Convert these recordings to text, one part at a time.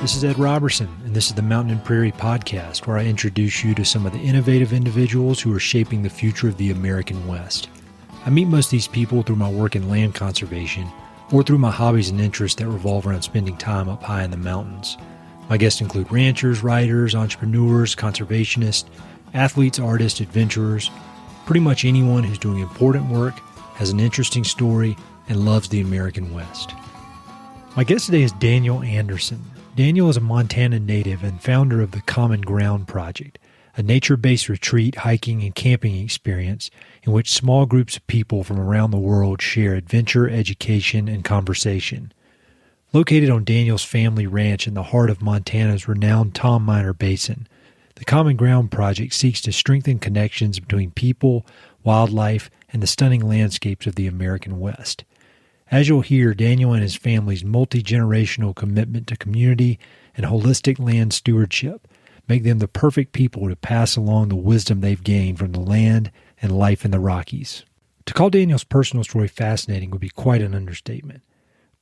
This is Ed Robertson, and this is the Mountain and Prairie Podcast, where I introduce you to some of the innovative individuals who are shaping the future of the American West. I meet most of these people through my work in land conservation or through my hobbies and interests that revolve around spending time up high in the mountains. My guests include ranchers, writers, entrepreneurs, conservationists, athletes, artists, adventurers, pretty much anyone who's doing important work, has an interesting story, and loves the American West. My guest today is Daniel Anderson. Daniel is a Montana native and founder of the Common Ground Project, a nature-based retreat, hiking, and camping experience in which small groups of people from around the world share adventure, education, and conversation. Located on Daniel's family ranch in the heart of Montana's renowned Tom Miner Basin, the Common Ground Project seeks to strengthen connections between people, wildlife, and the stunning landscapes of the American West. As you'll hear, Daniel and his family's multi-generational commitment to community and holistic land stewardship make them the perfect people to pass along the wisdom they've gained from the land and life in the Rockies. To call Daniel's personal story fascinating would be quite an understatement.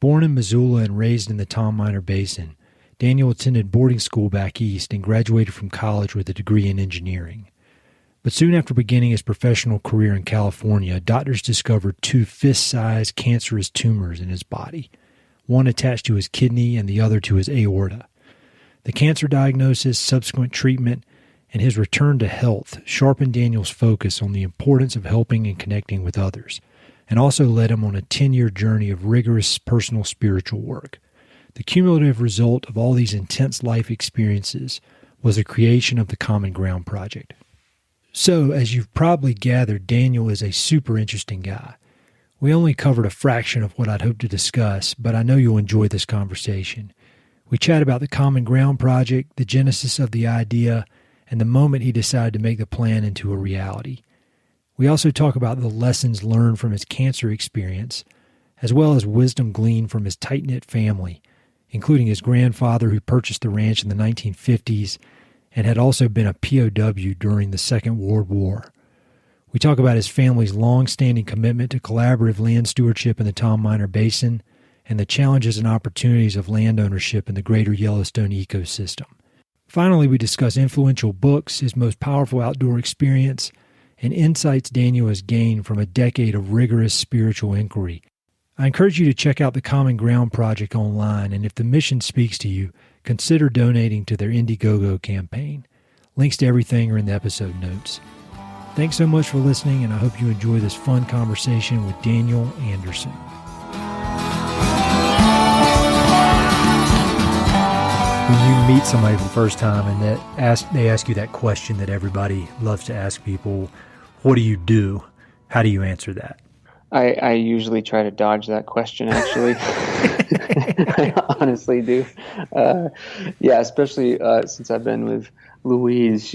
Born in Missoula and raised in the Tom Miner Basin, Daniel attended boarding school back east and graduated from college with a degree in engineering. But soon after beginning his professional career in California, doctors discovered two fist-sized cancerous tumors in his body, one attached to his kidney and the other to his aorta. The cancer diagnosis, subsequent treatment, and his return to health sharpened Daniel's focus on the importance of helping and connecting with others, and also led him on a 10-year journey of rigorous personal spiritual work. The cumulative result of all these intense life experiences was the creation of the Common Ground Project. So, as you've probably gathered, Daniel is a super interesting guy. We only covered a fraction of what I'd hoped to discuss, but I know you'll enjoy this conversation. We chat about the Common Ground Project, the genesis of the idea, and the moment he decided to make the plan into a reality. We also talk about the lessons learned from his cancer experience, as well as wisdom gleaned from his tight-knit family, including his grandfather who purchased the ranch in the 1950s and had also been a POW during the Second World War. We talk about his family's long-standing commitment to collaborative land stewardship in the Tom Miner Basin and the challenges and opportunities of land ownership in the greater Yellowstone ecosystem. Finally, we discuss influential books, his most powerful outdoor experience, and insights Daniel has gained from a decade of rigorous spiritual inquiry. I encourage you to check out the Common Ground Project online, and if the mission speaks to you, consider donating to their Indiegogo campaign. Links to everything are in the episode notes. Thanks so much for listening, and I hope you enjoy this fun conversation with Daniel Anderson. When you meet somebody for the first time and they ask you that question that everybody loves to ask people, what do you do? How do you answer that? I usually try to dodge that question, actually. I honestly do. Especially since I've been with Louise.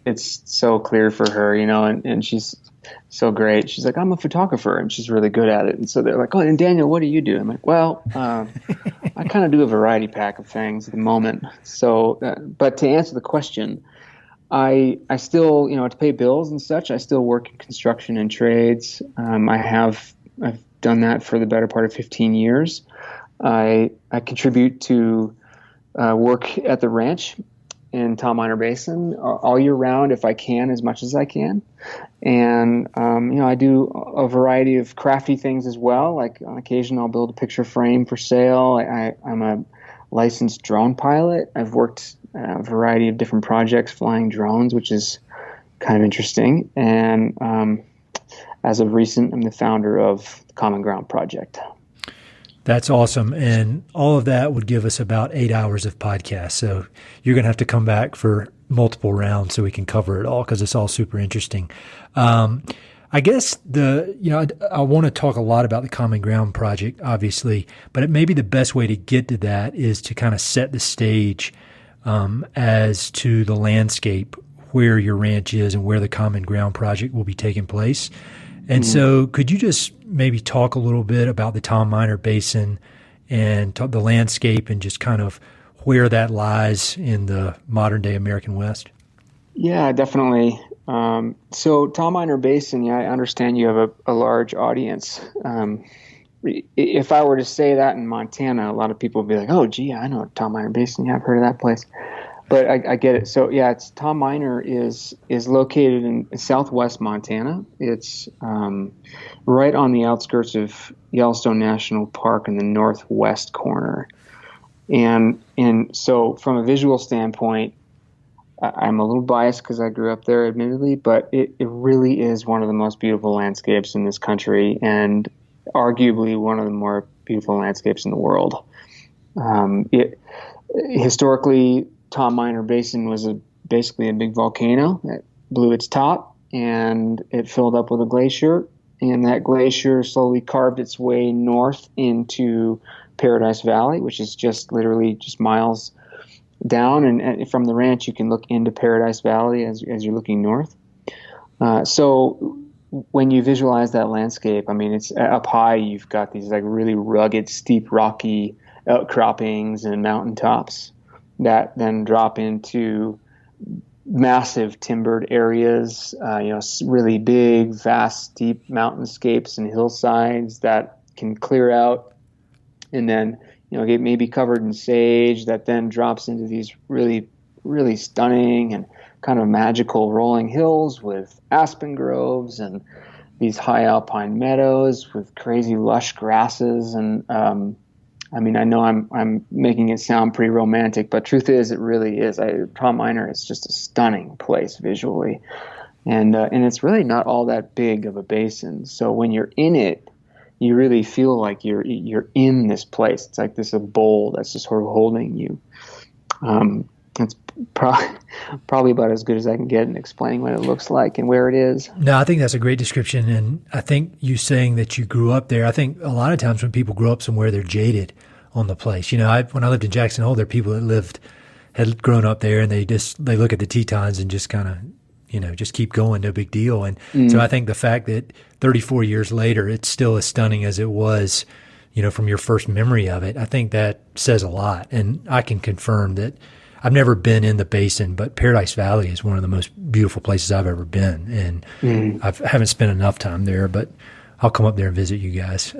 It's so clear for her, and she's so great. She's like, I'm a photographer, and she's really good at it. And so they're like, oh, and Daniel, what do you do? I'm like, well, I kind of do a variety pack of things at the moment. So, but to answer the question, I still, to pay bills and such, I still work in construction and trades. I've done that for the better part of 15 years. I contribute to work at the ranch in Tom Miner Basin all year round if I can, as much as I can. And, I do a variety of crafty things as well. Like on occasion, I'll build a picture frame for sale. I'm a licensed drone pilot. I've worked a variety of different projects flying drones, which is kind of interesting. And as of recent, I'm the founder of the Common Ground Project. That's awesome. And all of that would give us about 8 hours of podcast. So you're going to have to come back for multiple rounds so we can cover it all because it's all super interesting. I guess I want to talk a lot about the Common Ground Project, obviously, but maybe the best way to get to that is to kind of set the stage as to the landscape where your ranch is and where the Common Ground Project will be taking place. And so could you just maybe talk a little bit about the Tom Miner Basin and the landscape and just kind of where that lies in the modern day American West? Yeah, definitely. So Tom Miner Basin, I understand you have a large audience if I were to say that in Montana, a lot of people would be like, "Oh, gee, I know Tom Miner Basin. Yeah, I've heard of that place." But I get it. So yeah, it's Tom Miner is located in southwest Montana. It's right on the outskirts of Yellowstone National Park in the northwest corner. And so from a visual standpoint, I'm a little biased because I grew up there, admittedly, but it really is one of the most beautiful landscapes in this country, and arguably one of the more beautiful landscapes in the world. Historically, Tom Miner Basin was basically a big volcano that blew its top, and it filled up with a glacier, and that glacier slowly carved its way north into Paradise Valley, which is just literally just miles down, and from the ranch you can look into Paradise Valley as you're looking north. So when you visualize that landscape, I mean, it's up high. You've got these like really rugged, steep, rocky outcroppings and mountaintops that then drop into massive timbered areas, really big, vast, steep mountainscapes and hillsides that can clear out and then, get maybe covered in sage that then drops into these really, really stunning and kind of magical rolling hills with aspen groves and these high alpine meadows with crazy lush grasses. And, I know I'm making it sound pretty romantic, but truth is, it really is. Tom Miner is just a stunning place visually, and it's really not all that big of a basin. So when you're in it, you really feel like you're in this place. It's like this a bowl that's just sort of holding you. It's probably about as good as I can get in explaining what it looks like and where it is. No, I think that's a great description. And I think you saying that you grew up there, I think a lot of times when people grow up somewhere, they're jaded on the place. When I lived in Jackson Hole, there are people that had grown up there, and they look at the Tetons and just kind of, just keep going, no big deal. And so I think the fact that 34 years later, it's still as stunning as it was, from your first memory of it, I think that says a lot. And I can confirm that I've never been in the basin, but Paradise Valley is one of the most beautiful places I've ever been. And I haven't spent enough time there, but I'll come up there and visit you guys.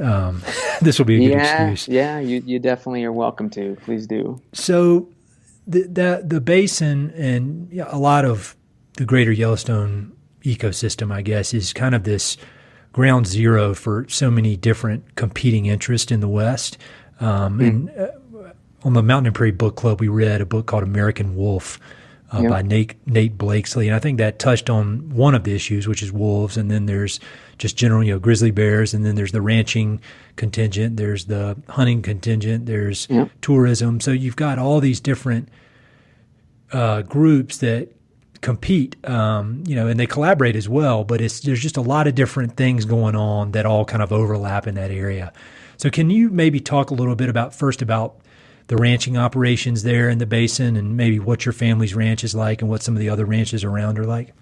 This will be a good excuse. Yeah, you definitely are welcome to. Please do. So the basin and a lot of the greater Yellowstone ecosystem, I guess, is kind of this ground zero for so many different competing interests in the West. And on the Mountain and Prairie Book Club, we read a book called American Wolf by Nate Blakesley. And I think that touched on one of the issues, which is wolves. And then there's just general, grizzly bears. And then there's the ranching contingent. There's the hunting contingent. There's tourism. So you've got all these different groups that compete, and they collaborate as well. But there's just a lot of different things going on that all kind of overlap in that area. So can you maybe talk a little bit about the ranching operations there in the basin, and maybe what your family's ranch is like and what some of the other ranches around are like?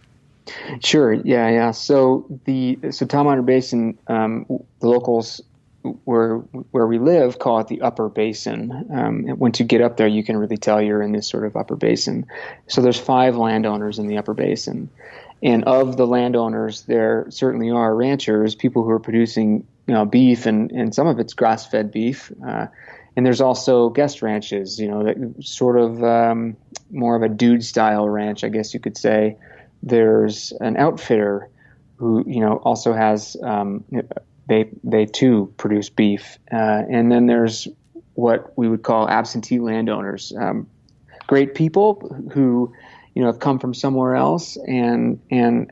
Sure. Yeah. So Tom Miner Basin, the locals where we live call it the Upper Basin. Once you get up there, you can really tell you're in this sort of Upper Basin. So there's 5 landowners in the Upper Basin, and of the landowners, there certainly are ranchers, people who are producing beef, and some of it's grass-fed beef. And there's also guest ranches, that sort of more of a dude-style ranch, I guess you could say. There's an outfitter who, also has, they too produce beef. And then there's what we would call absentee landowners, great people who, have come from somewhere else and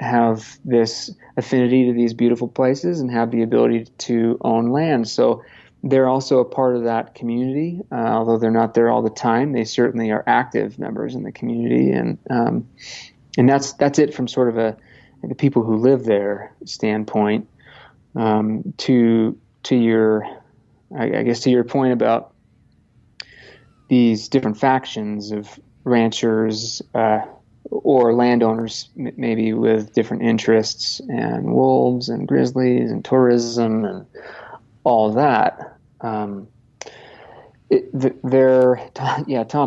have this affinity to these beautiful places and have the ability to own land. So they're also a part of that community, although they're not there all the time. They certainly are active members in the community, and that's it from sort of the people who live there standpoint. To your point about these different factions of ranchers or landowners, maybe with different interests, and wolves and grizzlies and tourism and all that. Tom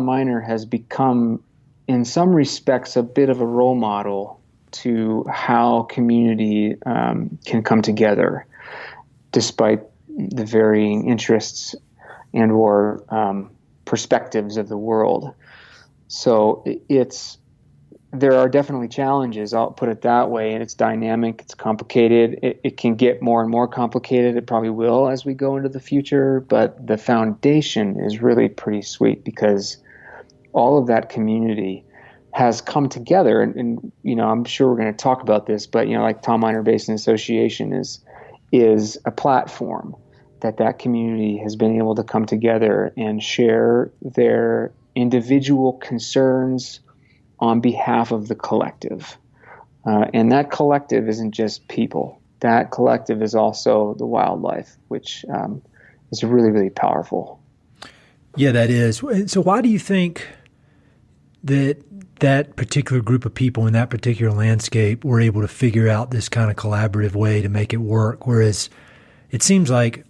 Miner has become, in some respects, a bit of a role model to how community can come together, despite the varying interests and or perspectives of the world. So there are definitely challenges, I'll put it that way, and it's dynamic, it's complicated. It can get more and more complicated. It probably will as we go into the future, but the foundation is really pretty sweet because all of that community has come together. And I'm sure we're going to talk about this, but, like Tom Miner Basin Association is a platform that community has been able to come together and share their individual concerns on behalf of the collective. And that collective isn't just people. That collective is also the wildlife, which is really, really powerful. Yeah, that is. So why do you think that particular group of people in that particular landscape were able to figure out this kind of collaborative way to make it work? Whereas it seems like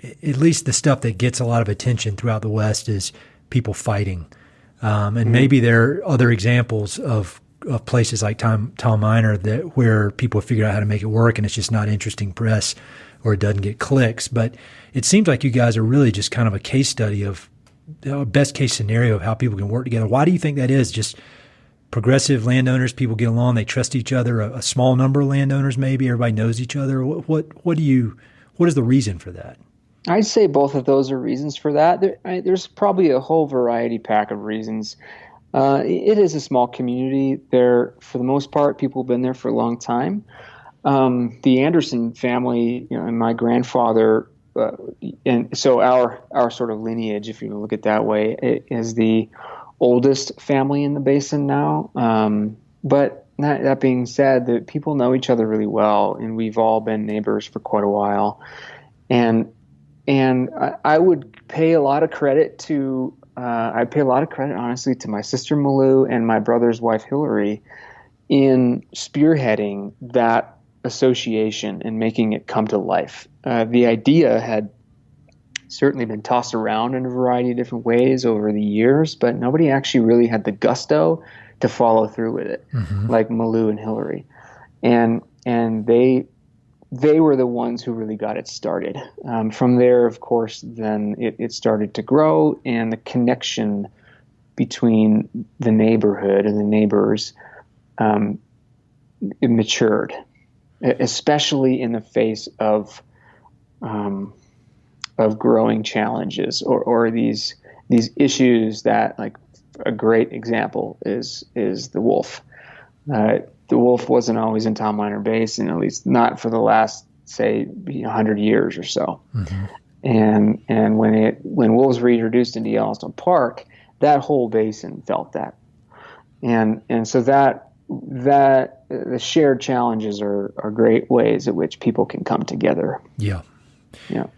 at least the stuff that gets a lot of attention throughout the West is people fighting. And maybe there are other examples of places like Tom Miner where people have figured out how to make it work and it's just not interesting press or it doesn't get clicks. But it seems like you guys are really just kind of a case study of the best case scenario of how people can work together. Why do you think that is? Just progressive landowners, people get along, they trust each other, a small number of landowners maybe, everybody knows each other. What is the reason for that? I'd say both of those are reasons for that. There's probably a whole variety pack of reasons. It is a small community. There, for the most part, people have been there for a long time. The Anderson family, and my grandfather, and so our sort of lineage, if you look at it that way, it is the oldest family in the basin now. But that being said, the people know each other really well, and we've all been neighbors for quite a while. And I would pay a lot of credit honestly to my sister Malou and my brother's wife Hillary in spearheading that association and making it come to life. The idea had certainly been tossed around in a variety of different ways over the years, but nobody actually really had the gusto to follow through with it, like Malou and Hillary. And they were the ones who really got it started. From there, of course, then it started to grow, and the connection between the neighborhood and the neighbors it matured, especially in the face of growing challenges or these issues that, like, a great example is the wolf. The wolf wasn't always in Tom Miner Basin, at least not for the last, say, 100 years or so. And when wolves were introduced into Yellowstone Park, that whole basin felt that. And so that the shared challenges are great ways at which people can come together. Yeah.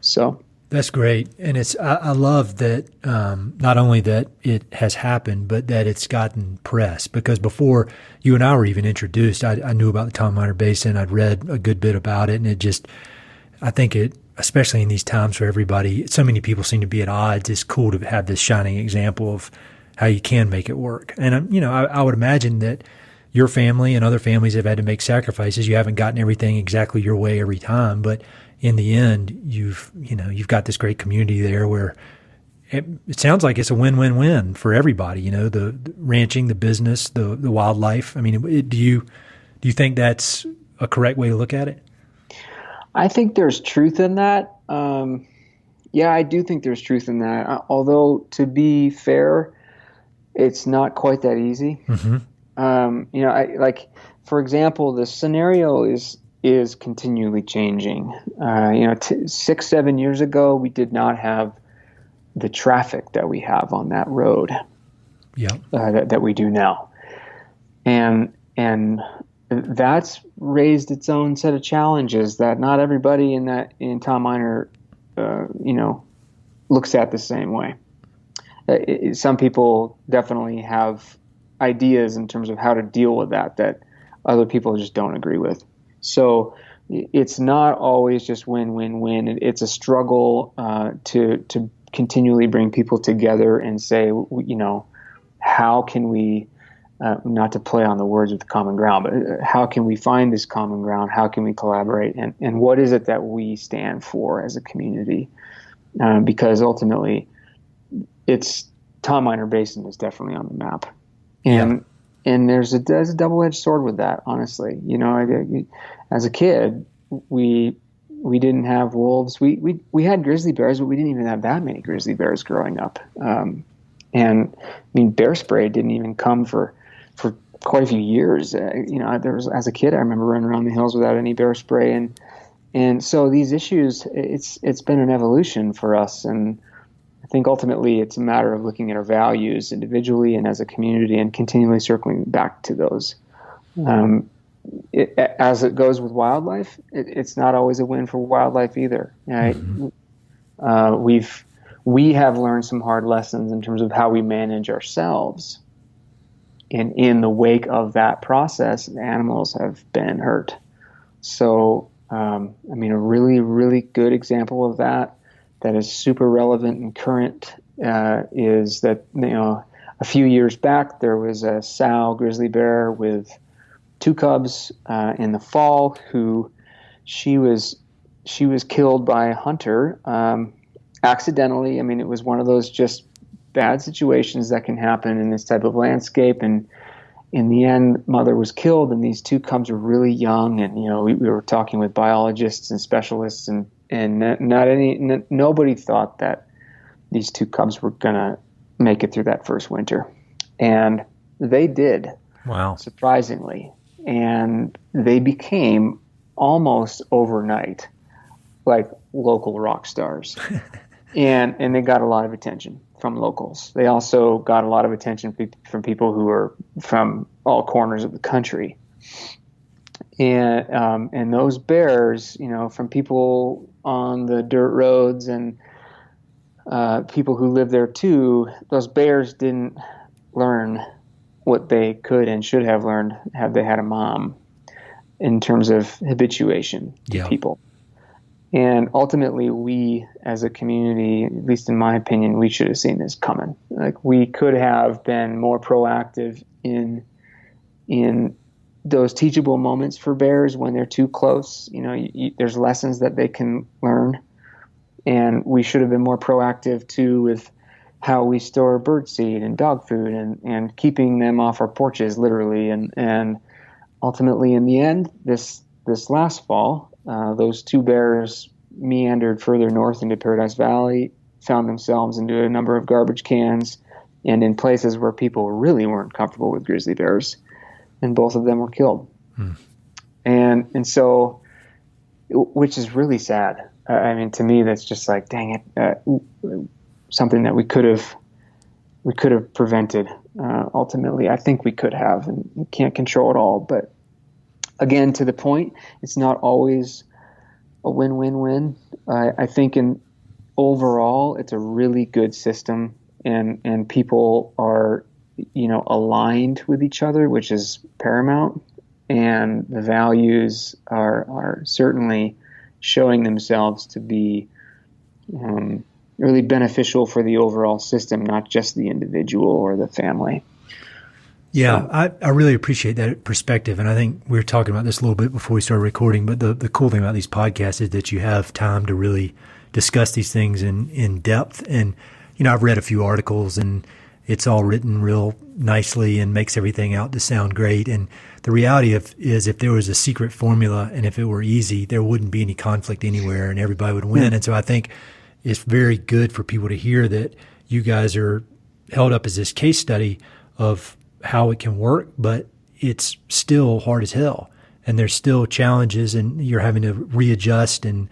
So that's great. And I love that, not only that it has happened, but that it's gotten press, because before you and I were even introduced, I knew about the Tom Miner Basin. I'd read a good bit about it, and I think especially in these times where so many people seem to be at odds, it's cool to have this shining example of how you can make it work. And I would imagine that your family and other families have had to make sacrifices. You haven't gotten everything exactly your way every time, but in the end, you've got this great community there where it sounds like it's a win-win-win for everybody. The ranching, the business, the wildlife. I mean, do you think that's a correct way to look at it? I think there's truth in that. Yeah, I do think there's truth in that. Although, to be fair, it's not quite that easy. For example, the scenario is continually changing. 6-7 years ago, we did not have the traffic that we have on that road. That we do now, and that's raised its own set of challenges that not everybody in Tom Miner, looks at the same way. Some people definitely have ideas in terms of how to deal with that other people just don't agree with. So it's not always just win-win-win. It's a struggle to continually bring people together and say, how can we not to play on the words with the common ground, but how can we find this common ground? How can we collaborate? And what is it that we stand for as a community? Because ultimately, Tom Miner Basin is definitely on the map. And there's a double-edged sword with that, honestly. As a kid, we didn't have wolves. We had grizzly bears, but we didn't even have that many grizzly bears growing up. And I mean, bear spray didn't even come for quite a few years. There was, as a kid, I remember running around the hills without any bear spray, and so these issues, it's been an evolution for us. And I think ultimately it's a matter of looking at our values individually and as a community and continually circling back to those. As it goes with wildlife, it's not always a win for wildlife either. Right? Mm-hmm. We have learned some hard lessons in terms of how we manage ourselves. And in the wake of that process, animals have been hurt. So, a really, really good example of that is super relevant and current is that, a few years back, there was a sow grizzly bear with 2 cubs in the fall who she was killed by a hunter accidentally. I mean, it was one of those just bad situations that can happen in this type of landscape. And in the end, mother was killed, and these 2 cubs were really young. And we were talking with biologists and specialists, and nobody thought that these 2 cubs were gonna make it through that first winter, and they did. Wow! Surprisingly, and they became almost overnight like local rock stars, and they got a lot of attention from locals. They also got a lot of attention from people who were from all corners of the country. And those bears, from people on the dirt roads and people who live there too, those bears didn't learn what they could and should have learned had they had a mom in terms of habituation to people. And ultimately, we as a community, at least in my opinion, we should have seen this coming. Like, we could have been more proactive in those teachable moments for bears when they're too close. There's lessons that they can learn, and we should have been more proactive too with how we store bird seed and dog food and keeping them off our porches, literally. And ultimately, in the end, this last fall, those 2 bears meandered further north into Paradise Valley, found themselves into a number of garbage cans and in places where people really weren't comfortable with grizzly bears, and both of them were killed. And so, which is really sad. To me, that's just like, dang it, something that we could have prevented. Ultimately, I think we could have, and we can't control it all. But again, to the point, it's not always a win-win-win. I think overall, it's a really good system, and people are, aligned with each other, which is paramount. And the values are certainly showing themselves to be really beneficial for the overall system, not just the individual or the family. Yeah, I really appreciate that perspective. And I think we were talking about this a little bit before we started recording, but the cool thing about these podcasts is that you have time to really discuss these things in depth. And, I've read a few articles, and it's all written real nicely and makes everything out to sound great. And the reality is if there was a secret formula and if it were easy, there wouldn't be any conflict anywhere and everybody would win. And so I think it's very good for people to hear that you guys are held up as this case study of how it can work, but it's still hard as hell. And there's still challenges, and you're having to readjust and,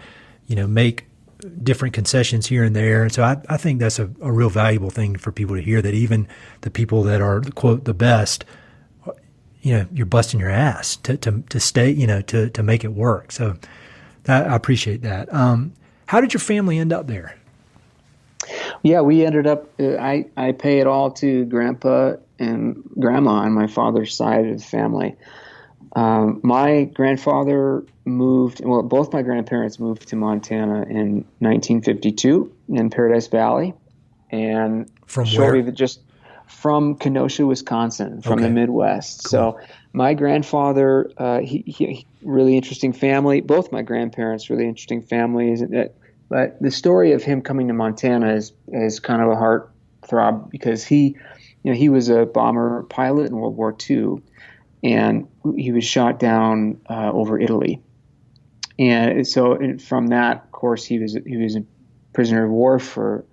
make different concessions here and there. And so I think that's a real valuable thing for people to hear, that even the people that are, quote, the best, you're busting your ass to stay, to make it work. So I appreciate that. How did your family end up there? Yeah, we ended up, I pay it all to Grandpa and Grandma on my father's side of the family. My grandfather both my grandparents moved to Montana in 1952 in Paradise Valley. And from where? from Kenosha, Wisconsin, from the Midwest. Cool. So my grandfather, he really interesting family. Both my grandparents, really interesting families. But the story of him coming to Montana is kind of a heartthrob because he was a bomber pilot in World War II, and he was shot down over Italy. And so from that, of course, he was a prisoner of war for,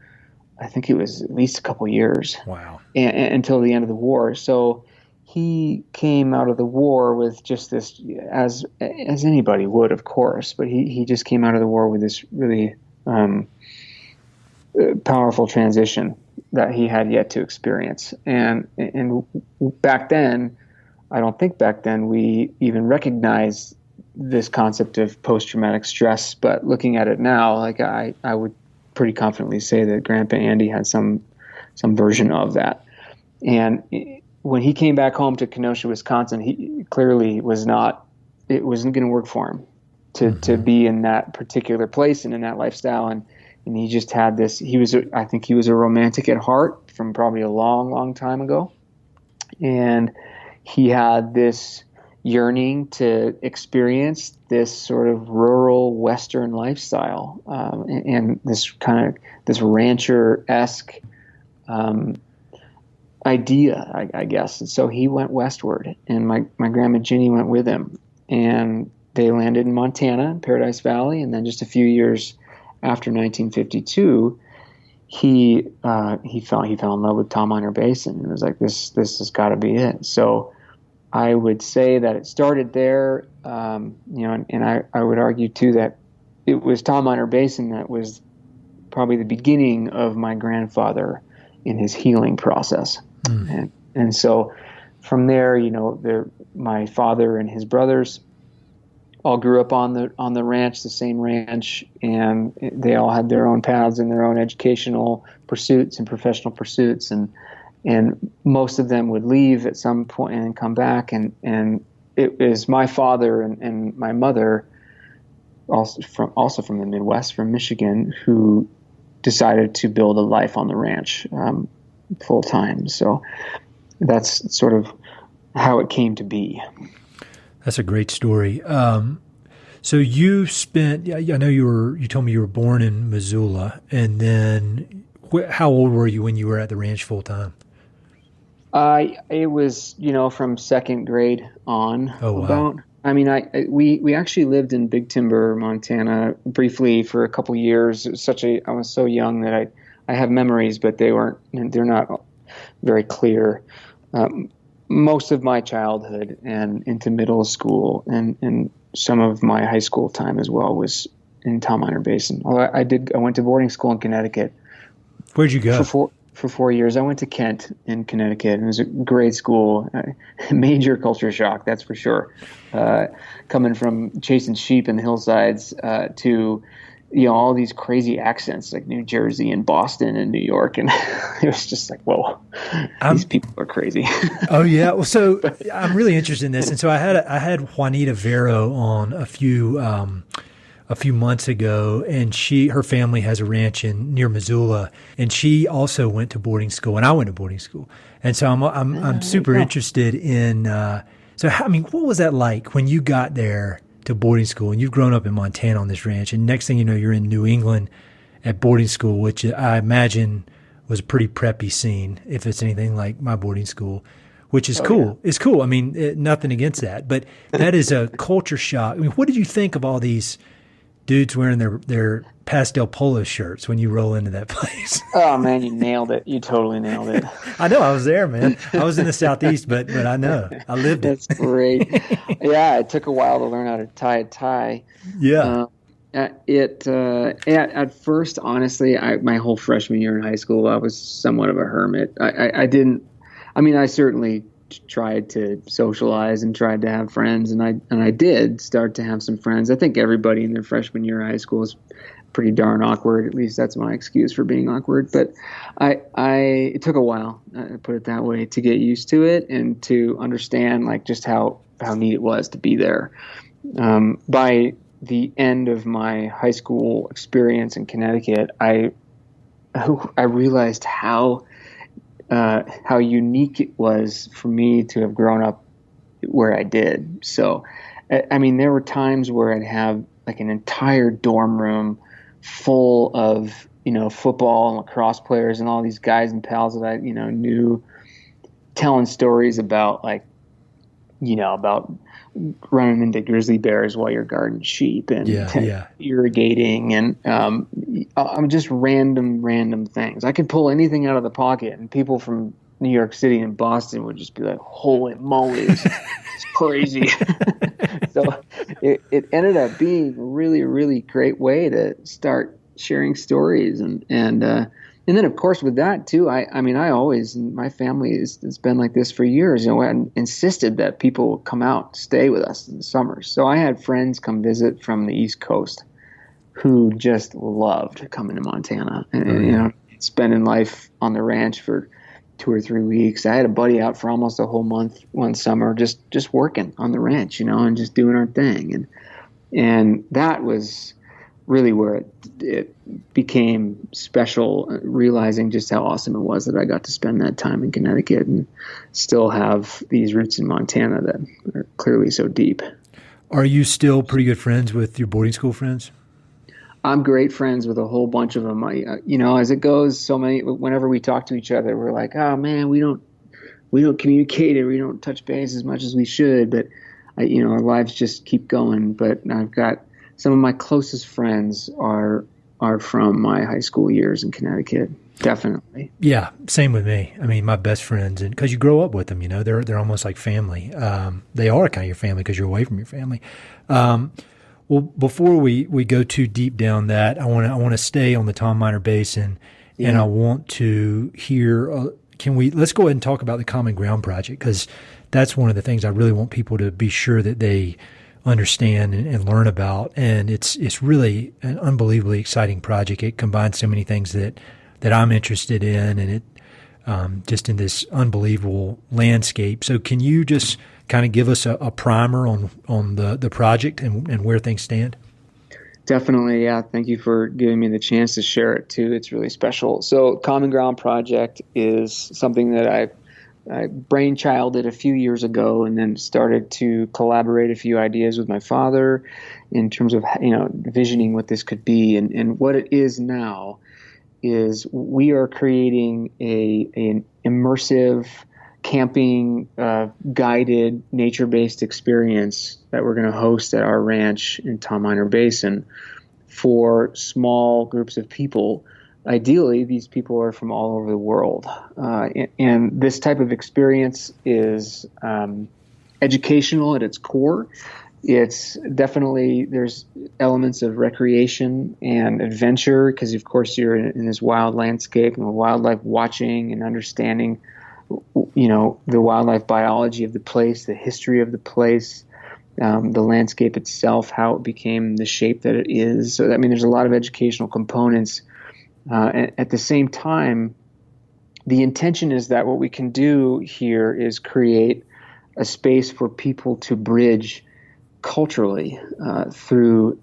I think it was at least a couple years. Wow. Until the end of the war. So he came out of the war with just this, as anybody would, of course, but he just came out of the war with this really powerful transition that he had yet to experience. And back then, I don't think back then we even recognized this concept of post-traumatic stress, but looking at it now, like I would pretty confidently say that Grandpa Andy had some version of that. And when he came back home to Kenosha, Wisconsin, he clearly it wasn't going to work for him to be in that particular place and in that lifestyle. And he just had this, I think he was a romantic at heart from probably a long, long time ago. And he had this yearning to experience this sort of rural Western lifestyle, and this rancher-esque idea, I guess. And so he went westward, and my grandma Ginny went with him, and they landed in Montana, in Paradise Valley. And then just a few years after 1952, he fell in love with Tom Miner Basin, and it was like, this has got to be it. So I would say that it started there, and I would argue too that it was Tom Miner Basin that was probably the beginning of my grandfather in his healing process. And so from there, my father and his brothers all grew up on the ranch, the same ranch, and they all had their own paths and their own educational pursuits and professional pursuits, and most of them would leave at some point and come back, and it was my father and my mother, also from the Midwest, from Michigan, who decided to build a life on the ranch full time. So that's sort of how it came to be. That's a great story. So you spent, I know you told me you were born in Missoula, and then how old were you when you were at the ranch full time? It was, from second grade on. Oh, wow. About. I mean, we actually lived in Big Timber, Montana, briefly for a couple years. It was I was so young that I have memories, but they're not very clear. Most of my childhood and into middle school and some of my high school time as well was in Tom Miner Basin. Although I went to boarding school in Connecticut. Where'd you go? For 4 years. I went to Kent in Connecticut, and it was a great school. Major culture shock, that's for sure. Coming from chasing sheep in the hillsides to all these crazy accents like New Jersey and Boston and New York, and it was just like, whoa, these people are crazy. Oh yeah, well, so I'm really interested in this, and so I had Juanita Vero on a few months ago, and her family has a ranch near Missoula, and she also went to boarding school, and I went to boarding school, and so I'm super interested in. What was that like when you got there to boarding school, and you've grown up in Montana on this ranch, and next thing you know, you're in New England at boarding school, which I imagine was a pretty preppy scene, if it's anything like my boarding school, which is cool. Yeah. It's cool. I mean, nothing against that, but that is a culture shock. I mean, what did you think of all these dudes wearing their pastel polo shirts when you roll into that place? Oh man, you nailed it. You totally nailed it. I know, I was there, man. I was in the Southeast, but I know. I lived it. That's great. Yeah, it took a while to learn how to tie a tie. Yeah. At first, honestly, my whole freshman year in high school, I was somewhat of a hermit. I certainly tried to socialize and tried to have friends, and I did start to have some friends. I think everybody in their freshman year of high school is pretty darn awkward. At least that's my excuse for being awkward. But it took a while, put it that way, to get used to it and to understand like just how neat it was to be there. By the end of my high school experience in Connecticut, I realized how how unique it was for me to have grown up where I did. So, I mean, there were times where I'd have like an entire dorm room full of, football and lacrosse players and all these guys and pals that I, knew, telling stories about about running into grizzly bears while you're guarding sheep and irrigating and I'm just random things. I could pull anything out of the pocket, and people from New York City and Boston would just be like, "Holy moly, it's crazy!" So it ended up being a really, really great way to start sharing stories and then of course with that too, I mean I always, my family it's been like this for years, I insisted that people come out, stay with us in the summers. So I had friends come visit from the East Coast who just loved coming to Montana and spending life on the ranch for 2 or 3 weeks. I had a buddy out for almost a whole month one summer, just working on the ranch, and just doing our thing. And that was really where it became special, realizing just how awesome it was that I got to spend that time in Connecticut and still have these roots in Montana that are clearly so deep. Are you still pretty good friends with your boarding school friends? I'm great friends with a whole bunch of them. As it goes, so many, whenever we talk to each other, we're like, oh man, we don't communicate and we don't touch base as much as we should, but our lives just keep going. But I've got some of my closest friends are from my high school years in Connecticut. Definitely. Yeah. Same with me. I mean, my best friends, and cause you grow up with them, they're almost like family. They are kind of your family cause you're away from your family. Well, before we go too deep down that, I want to stay on the Tom Miner Basin, and I want to hear. Let's go ahead and talk about the Common Ground Project, because that's one of the things I really want people to be sure that they understand and learn about. And it's really an unbelievably exciting project. It combines so many things that I'm interested in, and it just in this unbelievable landscape. So can you just kind of give us a primer on the project and where things stand? Definitely, yeah. Thank you for giving me the chance to share it too. It's really special. So Common Ground Project is something that I brainchilded a few years ago, and then started to collaborate a few ideas with my father in terms of visioning what this could be. And what it is now is we are creating an immersive camping, guided, nature-based experience that we're going to host at our ranch in Tom Miner Basin for small groups of people. Ideally, these people are from all over the world. And this type of experience is educational at its core. It's definitely, there's elements of recreation and adventure, because of course you're in this wild landscape and wildlife watching and understanding the wildlife biology of the place, the history of the place, the landscape itself, how it became the shape that it is. So, I mean, there's a lot of educational components. At the same time, the intention is that what we can do here is create a space for people to bridge culturally through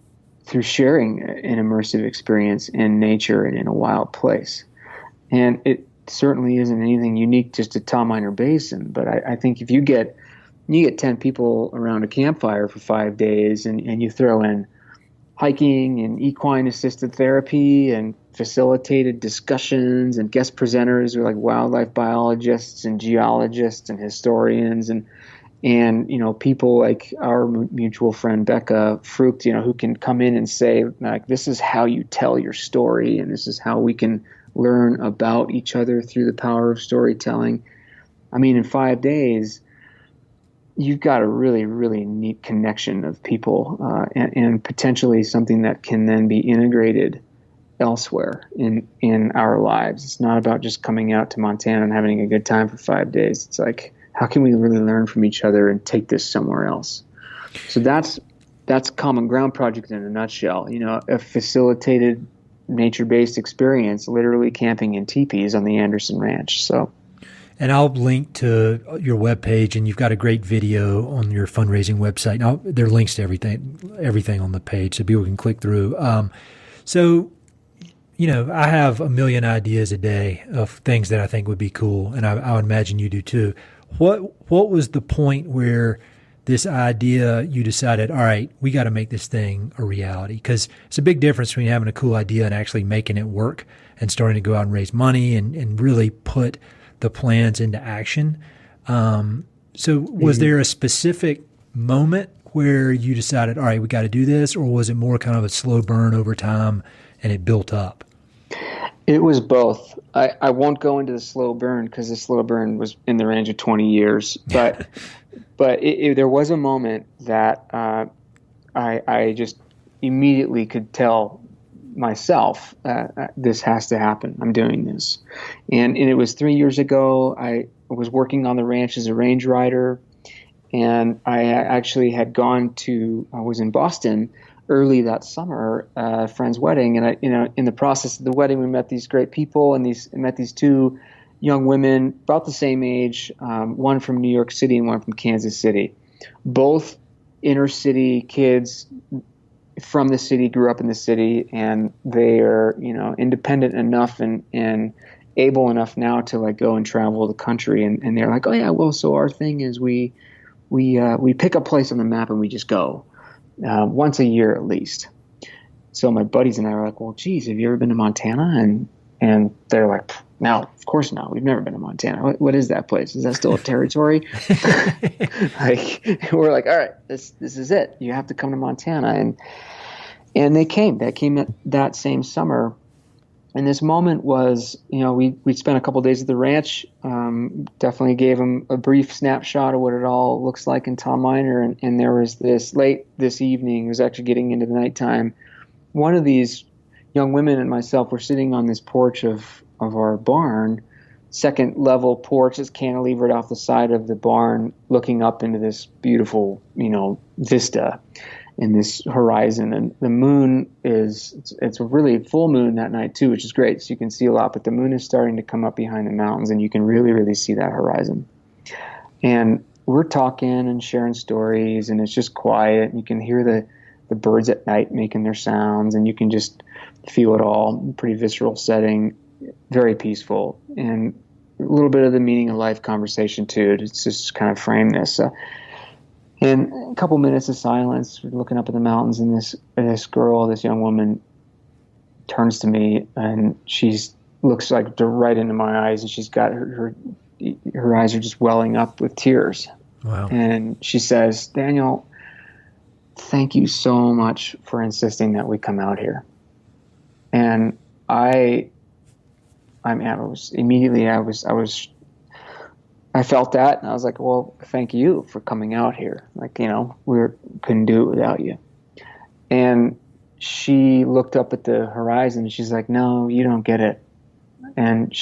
sharing an immersive experience in nature and in a wild place. And it certainly isn't anything unique just to Tom Miner Basin, but I think if you get 10 people around a campfire for 5 days and you throw in hiking and equine assisted therapy and facilitated discussions and guest presenters who are like wildlife biologists and geologists and historians and people like our mutual friend Becca Frucht, who can come in and say, like, this is how you tell your story, and this is how we can learn about each other through the power of storytelling. I mean, in 5 days, you've got a really, really neat connection of people and potentially something that can then be integrated elsewhere in our lives. It's not about just coming out to Montana and having a good time for 5 days. It's like, how can we really learn from each other and take this somewhere else? So that's Common Ground Project in a nutshell. A facilitated nature-based experience, literally camping in teepees on the Anderson Ranch. So, and I'll link to your webpage, and you've got a great video on your fundraising website. Now, there are links to everything on the page, so people can click through. So I have a million ideas a day of things that I think would be cool, and I would imagine you do too. What was the point where this idea you decided, all right, we got to make this thing a reality? Because it's a big difference between having a cool idea and actually making it work and starting to go out and raise money and really put the plans into action. So was there a specific moment where you decided, all right, we got to do this, or was it more kind of a slow burn over time and it built up? It was both. I won't go into the slow burn because the slow burn was in the range of 20 years. But there was a moment that I just immediately could tell myself this has to happen. I'm doing this. And it was 3 years ago. I was working on the ranch as a range rider. And I actually had I was in Boston early that summer, a friend's wedding. And in the process of the wedding, we met these great people and met these two young women about the same age, one from New York City and one from Kansas City, both inner city kids from the city, grew up in the city, and they are, independent enough and able enough now to like go and travel the country. And they're like, oh yeah, well, so our thing is we pick a place on the map and we just go once a year at least. So my buddies and I were like, well, geez, have you ever been to Montana? And they're like, no, of course not. We've never been to Montana. What is that place? Is that still a territory? We're like, all right, this is it. You have to come to Montana. And they came. They came that same summer. And this moment was, we spent a couple of days at the ranch. Definitely gave them a brief snapshot of what it all looks like in Tom Miner. And there was this evening, it was actually getting into the nighttime. One of these young women and myself were sitting on this porch of our barn, second level porch that's cantilevered off the side of the barn, looking up into this beautiful, vista in this horizon. And the moon it's a really full moon that night too, which is great. So you can see a lot, but the moon is starting to come up behind the mountains and you can really, really see that horizon. And we're talking and sharing stories and it's just quiet. You can hear the birds at night making their sounds and you can just feel it all. Pretty visceral setting, very peaceful, and a little bit of the meaning of life conversation too, to just kind of frame this. And a couple minutes of silence, we're looking up at the mountains, and this young woman, turns to me, and she looks like right into my eyes, and she's got her eyes are just welling up with tears. Wow. And she says, Daniel, thank you so much for insisting that we come out here. And I felt that, and I was like, well, thank you for coming out here. Like, we couldn't do it without you. And she looked up at the horizon and she's like, no, you don't get it. And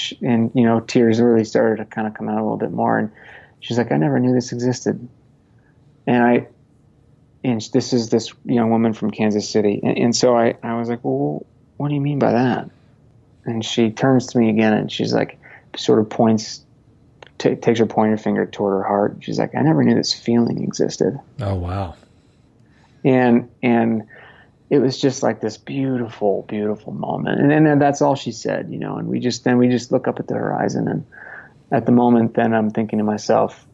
tears really started to kind of come out a little bit more. And she's like, I never knew this existed. And this is this young woman from Kansas City. And so I was like, well, what do you mean by that? And she turns to me again and she's like, sort of takes her pointer finger toward her heart. She's like, I never knew this feeling existed. Oh, wow. And it was just like this beautiful, beautiful moment. And that's all she said, and we just look up at the horizon. And at the moment, then I'm thinking to myself,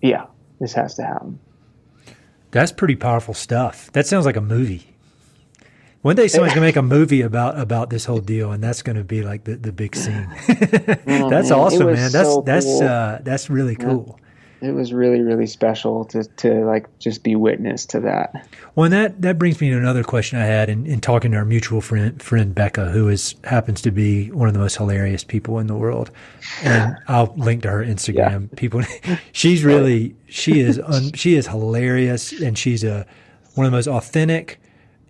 yeah, this has to happen. That's pretty powerful stuff. That sounds like a movie. One day somebody's going to make a movie about this whole deal, and that's going to be like the big scene. That's awesome, man. Cool. That's really cool. It was really, really special to like just be witness to that. Well, and that brings me to another question I had in talking to our mutual friend Becca, who happens to be one of the most hilarious people in the world. And I'll link to her Instagram. Yeah. People, she is hilarious, and she's one of the most authentic,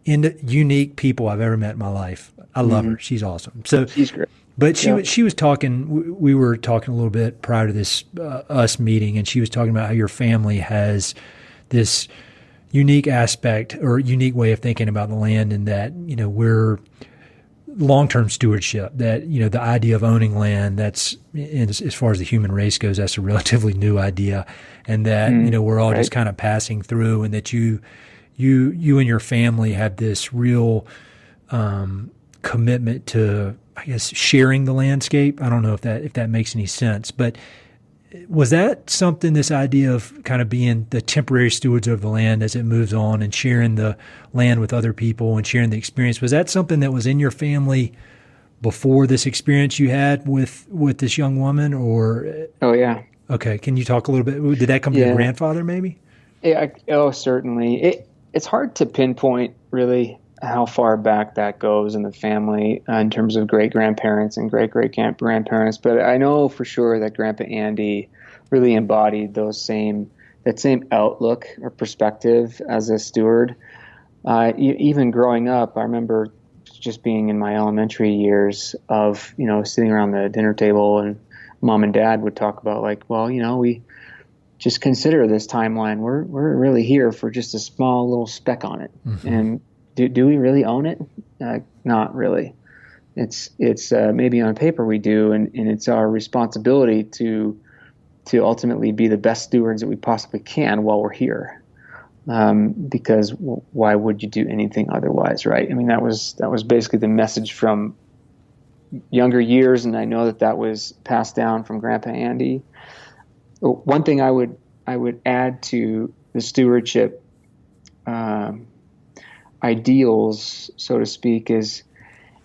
unique people I've ever met in my life. I love her. She's awesome. So she's great. But she was talking, we were talking a little bit prior to this, us meeting, and she was talking about how your family has this unique aspect or unique way of thinking about the land, and that, we're long-term stewardship, that, the idea of owning land, that's, as far as the human race goes, that's a relatively new idea, and that, we're all just kind of passing through, and that you and your family have this real, commitment to, I guess, sharing the landscape. I don't know if that makes any sense, but was that something, this idea of kind of being the temporary stewards of the land as it moves on and sharing the land with other people and sharing the experience, was that something that was in your family before this experience you had with this young woman, or? Oh yeah. Okay. Can you talk a little bit? Did that come to your grandfather maybe? Yeah. Oh, certainly. It's hard to pinpoint really how far back that goes in the family in terms of great-grandparents and great-great-grandparents. But I know for sure that Grandpa Andy really embodied that same outlook or perspective as a steward. Even growing up, I remember just being in my elementary years of, sitting around the dinner table, and Mom and Dad would talk about like, well, we just consider this timeline. We're really here for just a small little speck on it. Mm-hmm. And do we really own it? Not really. It's maybe on paper we do, and it's our responsibility to ultimately be the best stewards that we possibly can while we're here. Because why would you do anything otherwise, right? I mean, that was basically the message from younger years, and I know that was passed down from Grandpa Andy. One thing I would add to the stewardship ideals, so to speak, is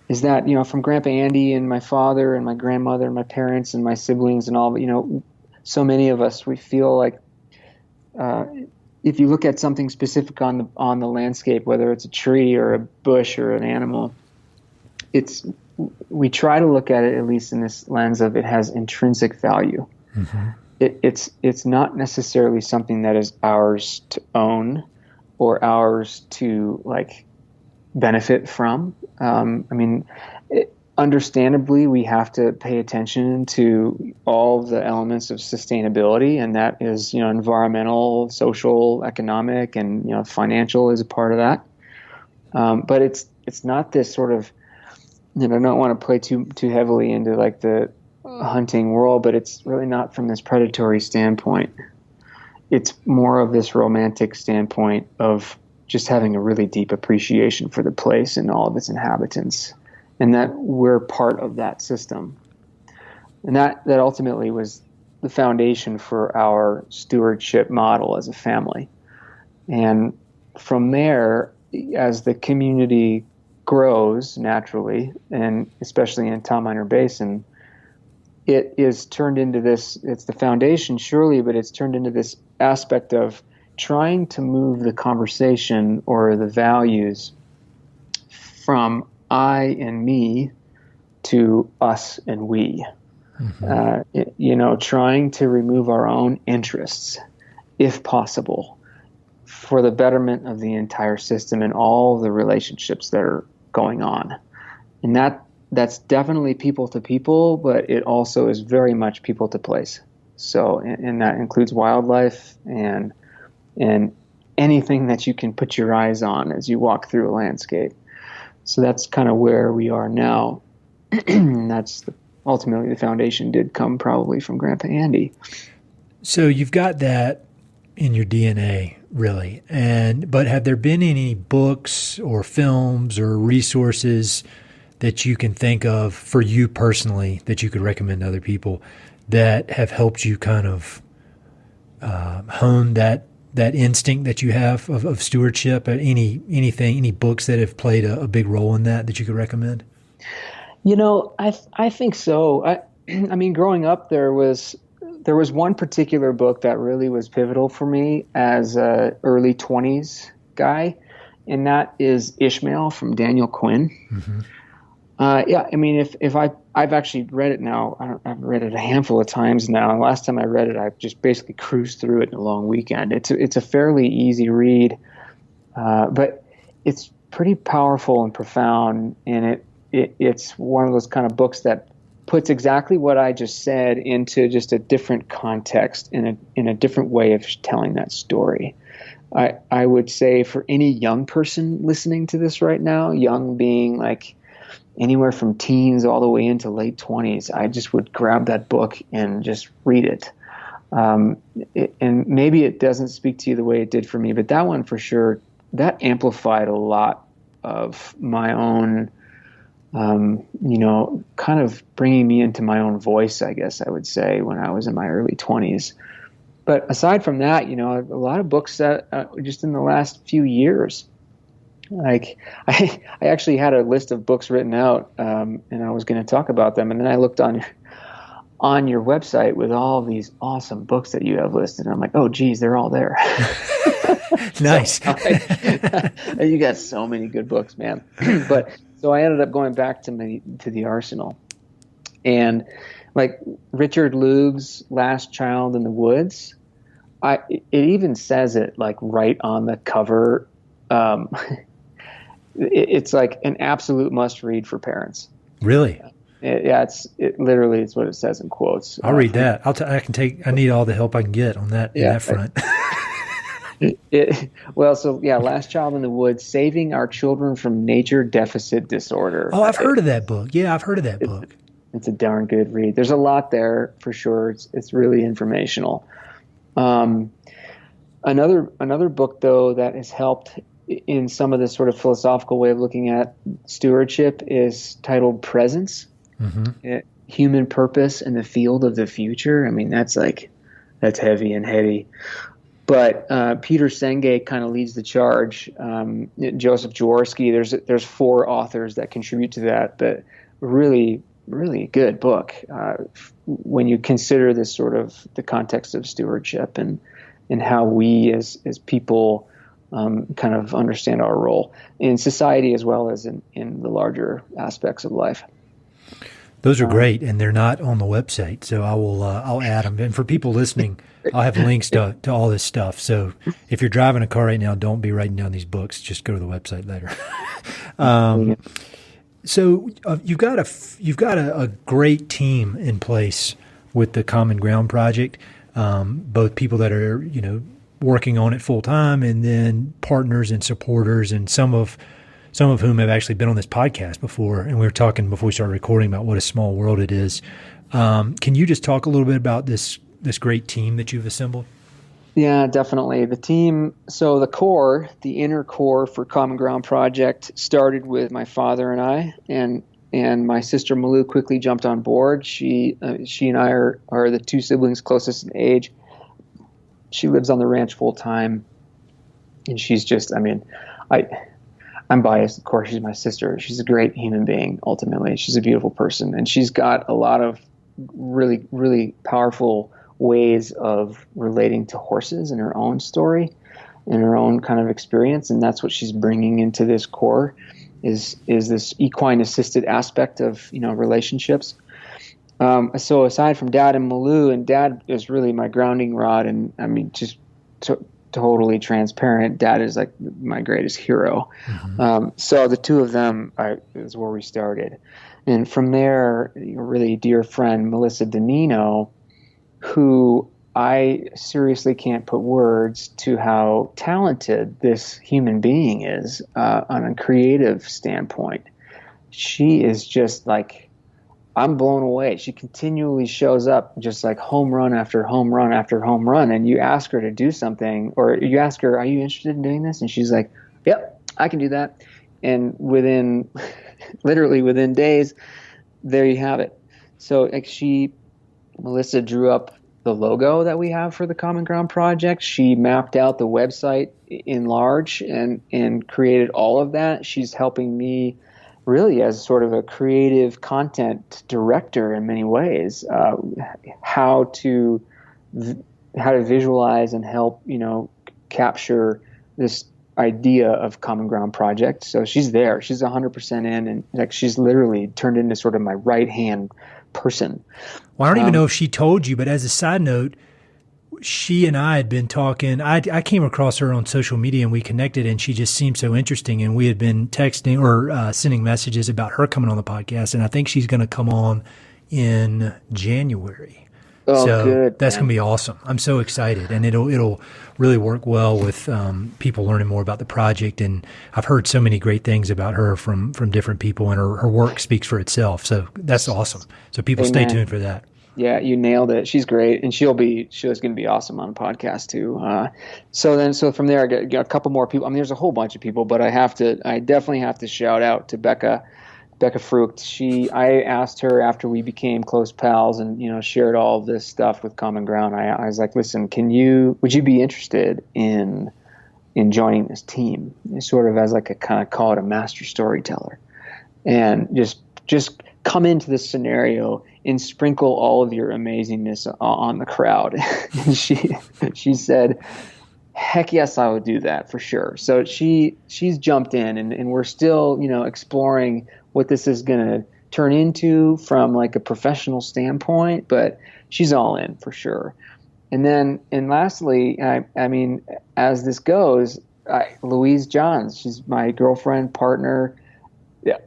that, from Grandpa Andy and my father and my grandmother and my parents and my siblings and all, so many of us, we feel like if you look at something specific on the landscape, whether it's a tree or a bush or an animal, we try to look at it at least in this lens of it has intrinsic value. Mm-hmm. It's not necessarily something that is ours to own or ours to benefit from. Understandably, we have to pay attention to all the elements of sustainability, and that is, environmental, social, economic, and financial is a part of that. But it's not this sort of, I don't want to play too heavily into the hunting world, but it's really not from this predatory standpoint. It's more of this romantic standpoint of just having a really deep appreciation for the place and all of its inhabitants, and that we're part of that system. And that ultimately was the foundation for our stewardship model as a family. And from there, as the community grows naturally, and especially in Tom Miner Basin, it is turned into this, it's the foundation surely, but it's turned into this aspect of trying to move the conversation or the values from I and me to us and we. Mm-hmm. Trying to remove our own interests, if possible, for the betterment of the entire system and all the relationships that are going on. And that's definitely people to people, but it also is very much people to place. So, and that includes wildlife and anything that you can put your eyes on as you walk through a landscape. So that's kind of where we are now. That's ultimately the foundation did come probably from Grandpa Andy. So you've got that in your DNA, really. But have there been any books or films or resources that you can think of for you personally that you could recommend to other people that have helped you kind of hone that instinct that you have of stewardship? Any books that have played a big role in that you could recommend? I think so. I mean, growing up, there was one particular book that really was pivotal for me as a early 20s guy, and that is Ishmael from Daniel Quinn. Mm-hmm. I've actually read it now. I've read it a handful of times now. And last time I read it, I just basically cruised through it in a long weekend. It's a fairly easy read, but it's pretty powerful and profound. And it's one of those kind of books that puts exactly what I just said into just a different context, in a different way of telling that story. I would say for any young person listening to this right now, young being anywhere from teens all the way into late 20s, I just would grab that book and just read it. And maybe it doesn't speak to you the way it did for me, but that one for sure, that amplified a lot of my own kind of bringing me into my own voice, I guess I would say, when I was in my early 20s. But aside from that, a lot of books that just in the last few years. Like I actually had a list of books written out, and I was going to talk about them, and then I looked on your website with all these awesome books that you have listed. And I'm like, oh, geez, they're all there. Nice. You got so many good books, man. But so I ended up going back to the arsenal, and like Richard Louv's Last Child in the Woods. It even says it like right on the cover. It's like an absolute must read for parents. Really? It literally is what it says in quotes. I'll read that. I need all the help I can get on that, in that front. Last Child in the Woods, Saving Our Children from Nature Deficit Disorder. Oh, I've heard of that book. Yeah, I've heard of that book. It's a darn good read. There's a lot there for sure. It's really informational. Another book though that has helped in some of this sort of philosophical way of looking at stewardship is titled Presence. Mm-hmm. Human Purpose in the Field of the Future. I mean, that's heavy and heady. But Peter Senge kind of leads the charge. Joseph Jaworski. There's 4 authors that contribute to that. But really, really good book when you consider this sort of the context of stewardship and how we as people kind of understand our role in society as well as in the larger aspects of life. Those are great, and they're not on the website, so I'll add them. And for people listening, I'll have links to all this stuff. So if you're driving a car right now, don't be writing down these books. Just go to the website later. So you've got a great team in place with the Common Ground Project, both people that are working on it full time, and then partners and supporters, and some of whom have actually been on this podcast before. And we were talking before we started recording about what a small world it is. Can you just talk a little bit about this great team that you've assembled? Yeah, definitely. The team, so the inner core for Common Ground Project started with my father and I, and my sister Malou quickly jumped on board. She and I are the 2 siblings closest in age. She lives on the ranch full time, and she's just, I'm biased, of course. She's my sister. She's a great human being, ultimately. She's a beautiful person, and she's got a lot of really, really powerful ways of relating to horses in her own story and her own kind of experience, and that's what she's bringing into this core is this equine assisted aspect of relationships. So aside from Dad and Malou, and Dad is really my grounding rod, and just totally transparent, Dad is like my greatest hero. Mm-hmm. So the 2 of them is where we started, and from there, a really dear friend Melissa Danino, who I seriously can't put words to how talented this human being is on a creative standpoint. She is just like, I'm blown away. She continually shows up just like home run after home run after home run. And you ask her to do something, or you ask her, are you interested in doing this? And she's like, yep, I can do that. And literally within days, there you have it. So like Melissa drew up the logo that we have for the Common Ground Project. She mapped out the website in large and created all of that. She's helping me really as sort of a creative content director in many ways, how to visualize and help, capture this idea of Common Ground Project. So she's there. She's 100% in, and like she's literally turned into sort of my right-hand person. Well, I don't even know if she told you, but as a side note, she and I had been talking. I came across her on social media and we connected, and she just seemed so interesting. And we had been texting or sending messages about her coming on the podcast. And I think she's going to come on in January. Oh, so good. That's going to be awesome. I'm so excited, and it'll really work well with people learning more about the project. And I've heard so many great things about her from different people, and her work speaks for itself. So that's awesome. So people Stay tuned for that. Yeah, you nailed it. She's great, and she's going to be awesome on a podcast too. So from there, I got a couple more people. There's a whole bunch of people, but I definitely have to shout out to Becca Becca Frucht, I asked her after we became close pals and, shared all of this stuff with Common Ground. I was like, listen, would you be interested in joining this team, sort of as like a kind of call it a master storyteller, and just come into this scenario and sprinkle all of your amazingness on the crowd. And she said, heck yes, I would do that for sure. So she's jumped in, and we're still, exploring what this is going to turn into from like a professional standpoint, but she's all in for sure. And lastly, I mean, as this goes, Louise Johns, she's my girlfriend, partner,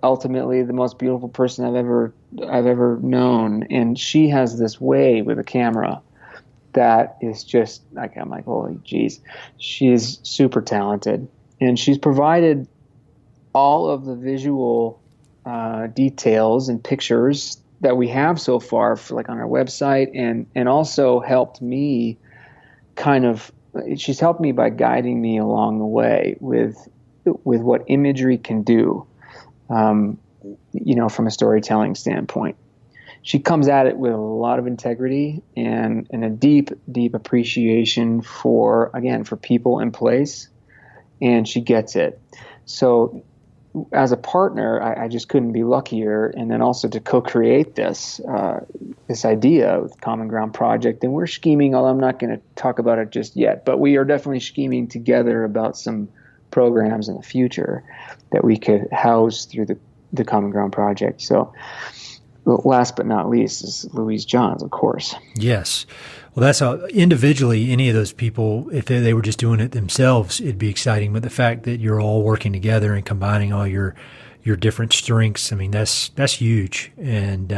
ultimately the most beautiful person I've ever known. And she has this way with a camera that is just like, I'm like, holy geez, she's super talented, and she's provided all of the visual details and pictures that we have so far for, like, on our website, and also helped me she's helped me by guiding me along the way with what imagery can do, from a storytelling standpoint. She comes at it with a lot of integrity and a deep, deep appreciation for people and place, and she gets it. So as a partner, I just couldn't be luckier. And then also to co-create this idea with Common Ground Project. And we're scheming, although I'm not going to talk about it just yet, but we are definitely scheming together about some programs in the future that we could house through the Common Ground Project. So last but not least is Louise Johns, of course. Yes. Well, that's how individually any of those people, if they were just doing it themselves, it'd be exciting. But the fact that you're all working together and combining all your different strengths, I mean, that's huge. And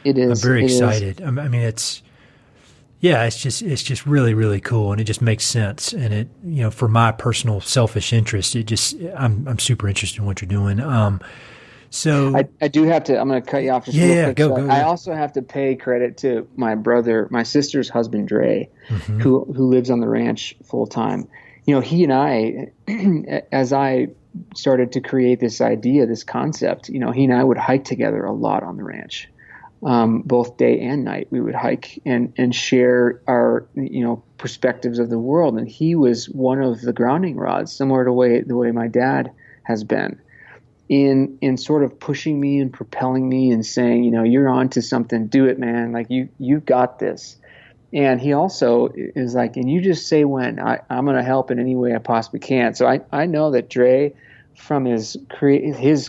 it is. I'm very excited. I mean, it's just really, really cool, and it just makes sense. And it, for my personal selfish interest, I'm super interested in what you're doing. So I do have to. I'm going to cut you off just real quick. Go. I also have to pay credit to my sister's husband, Dre, mm-hmm. who lives on the ranch full time. He and I, as I started to create this idea, this concept, he and I would hike together a lot on the ranch, both day and night. We would hike and share our perspectives of the world. And he was one of the grounding rods, similar to the way my dad has been, in sort of pushing me and propelling me and saying, you're on to something, do it, man. Like you've got this. And he also is like, and you just say when. I'm going to help in any way I possibly can. So I know that Dre, from his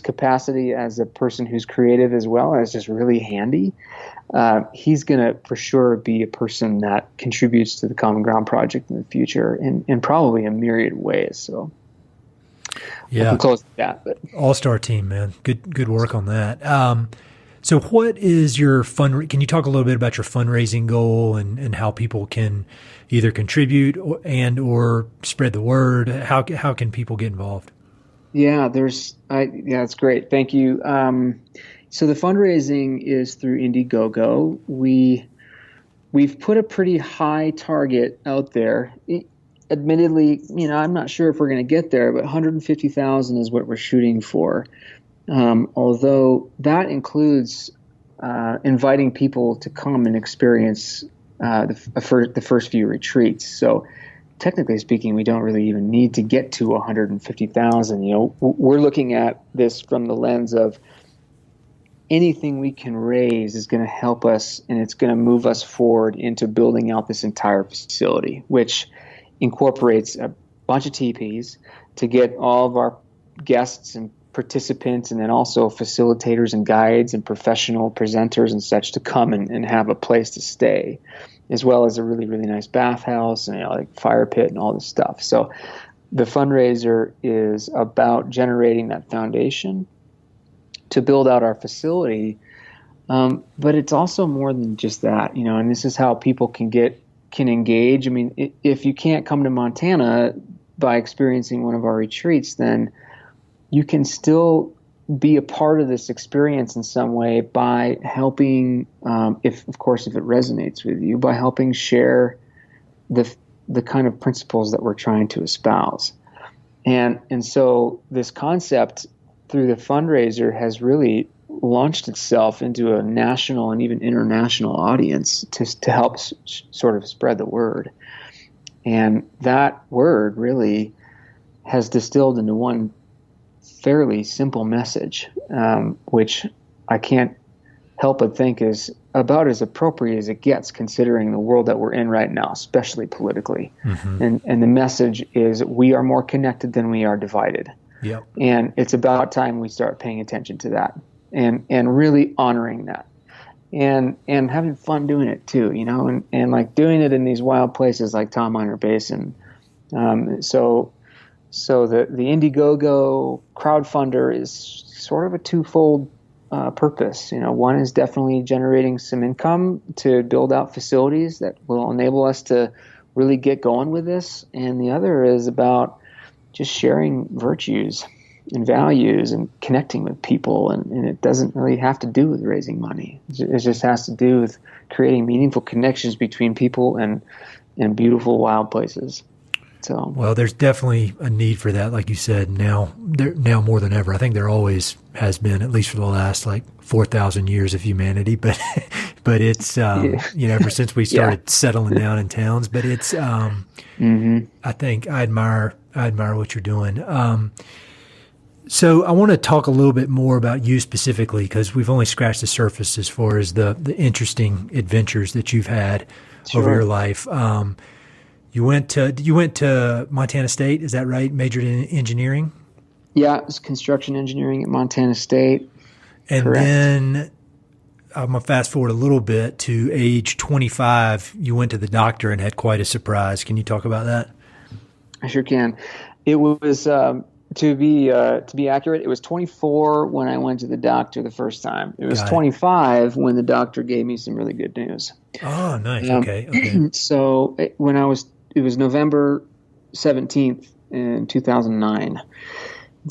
capacity as a person who's creative as well as just really handy, he's going to for sure be a person that contributes to the Common Ground Project in the future in probably a myriad ways. So yeah, I can close with that. But all-star team, man. Good work on that. So what is your can you talk a little bit about your fundraising goal and how people can either contribute or spread the word? How can people get involved? Yeah, that's great. Thank you. So the fundraising is through Indiegogo. We've put a pretty high target out there. Admittedly, I'm not sure if we're going to get there, but 150,000 is what we're shooting for. Although that includes inviting people to come and experience the first few retreats. So technically speaking, we don't really even need to get to 150,000. We're looking at this from the lens of anything we can raise is going to help us, and it's going to move us forward into building out this entire facility, which incorporates a bunch of teepees to get all of our guests and participants, and then also facilitators and guides and professional presenters and such to come and have a place to stay, as well as a really, really nice bathhouse and like fire pit and all this stuff. So the fundraiser is about generating that foundation to build out our facility. But it's also more than just that, and this is how people can engage. I mean, if you can't come to Montana by experiencing one of our retreats, then you can still be a part of this experience in some way by helping, if it resonates with you, by helping share the kind of principles that we're trying to espouse. And so this concept through the fundraiser has really launched itself into a national and even international audience to help sort of spread the word. And that word really has distilled into one fairly simple message, which I can't help but think is about as appropriate as it gets considering the world that we're in right now, especially politically. Mm-hmm. And the message is we are more connected than we are divided. Yep. And it's about time we start paying attention to that and really honoring that and having fun doing it too, and like doing it in these wild places like Tom Miner Basin. So the Indiegogo crowdfunder is sort of a twofold purpose. One is definitely generating some income to build out facilities that will enable us to really get going with this. And the other is about just sharing virtues and values and connecting with people. And it doesn't really have to do with raising money. It just has to do with creating meaningful connections between people and beautiful wild places. So, well, there's definitely a need for that, like you said. Now more than ever. I think there always has been, at least for the last 4,000 years of humanity. But it's ever since we started settling down in towns. But it's I think I admire what you're doing. So I want to talk a little bit more about you specifically, because we've only scratched the surface as far as the interesting adventures that you've had over your life. You went to Montana State, is that right? Majored in engineering? Yeah, it was construction engineering at Montana State. And Correct. Then I'm going to fast forward a little bit to age 25. You went to the doctor and had quite a surprise. Can you talk about that? I sure can. It was to be accurate, it was 24 when I went to the doctor the first time. It was 25 when the doctor gave me some really good news. Oh, nice. Okay. So it was November 17th in 2009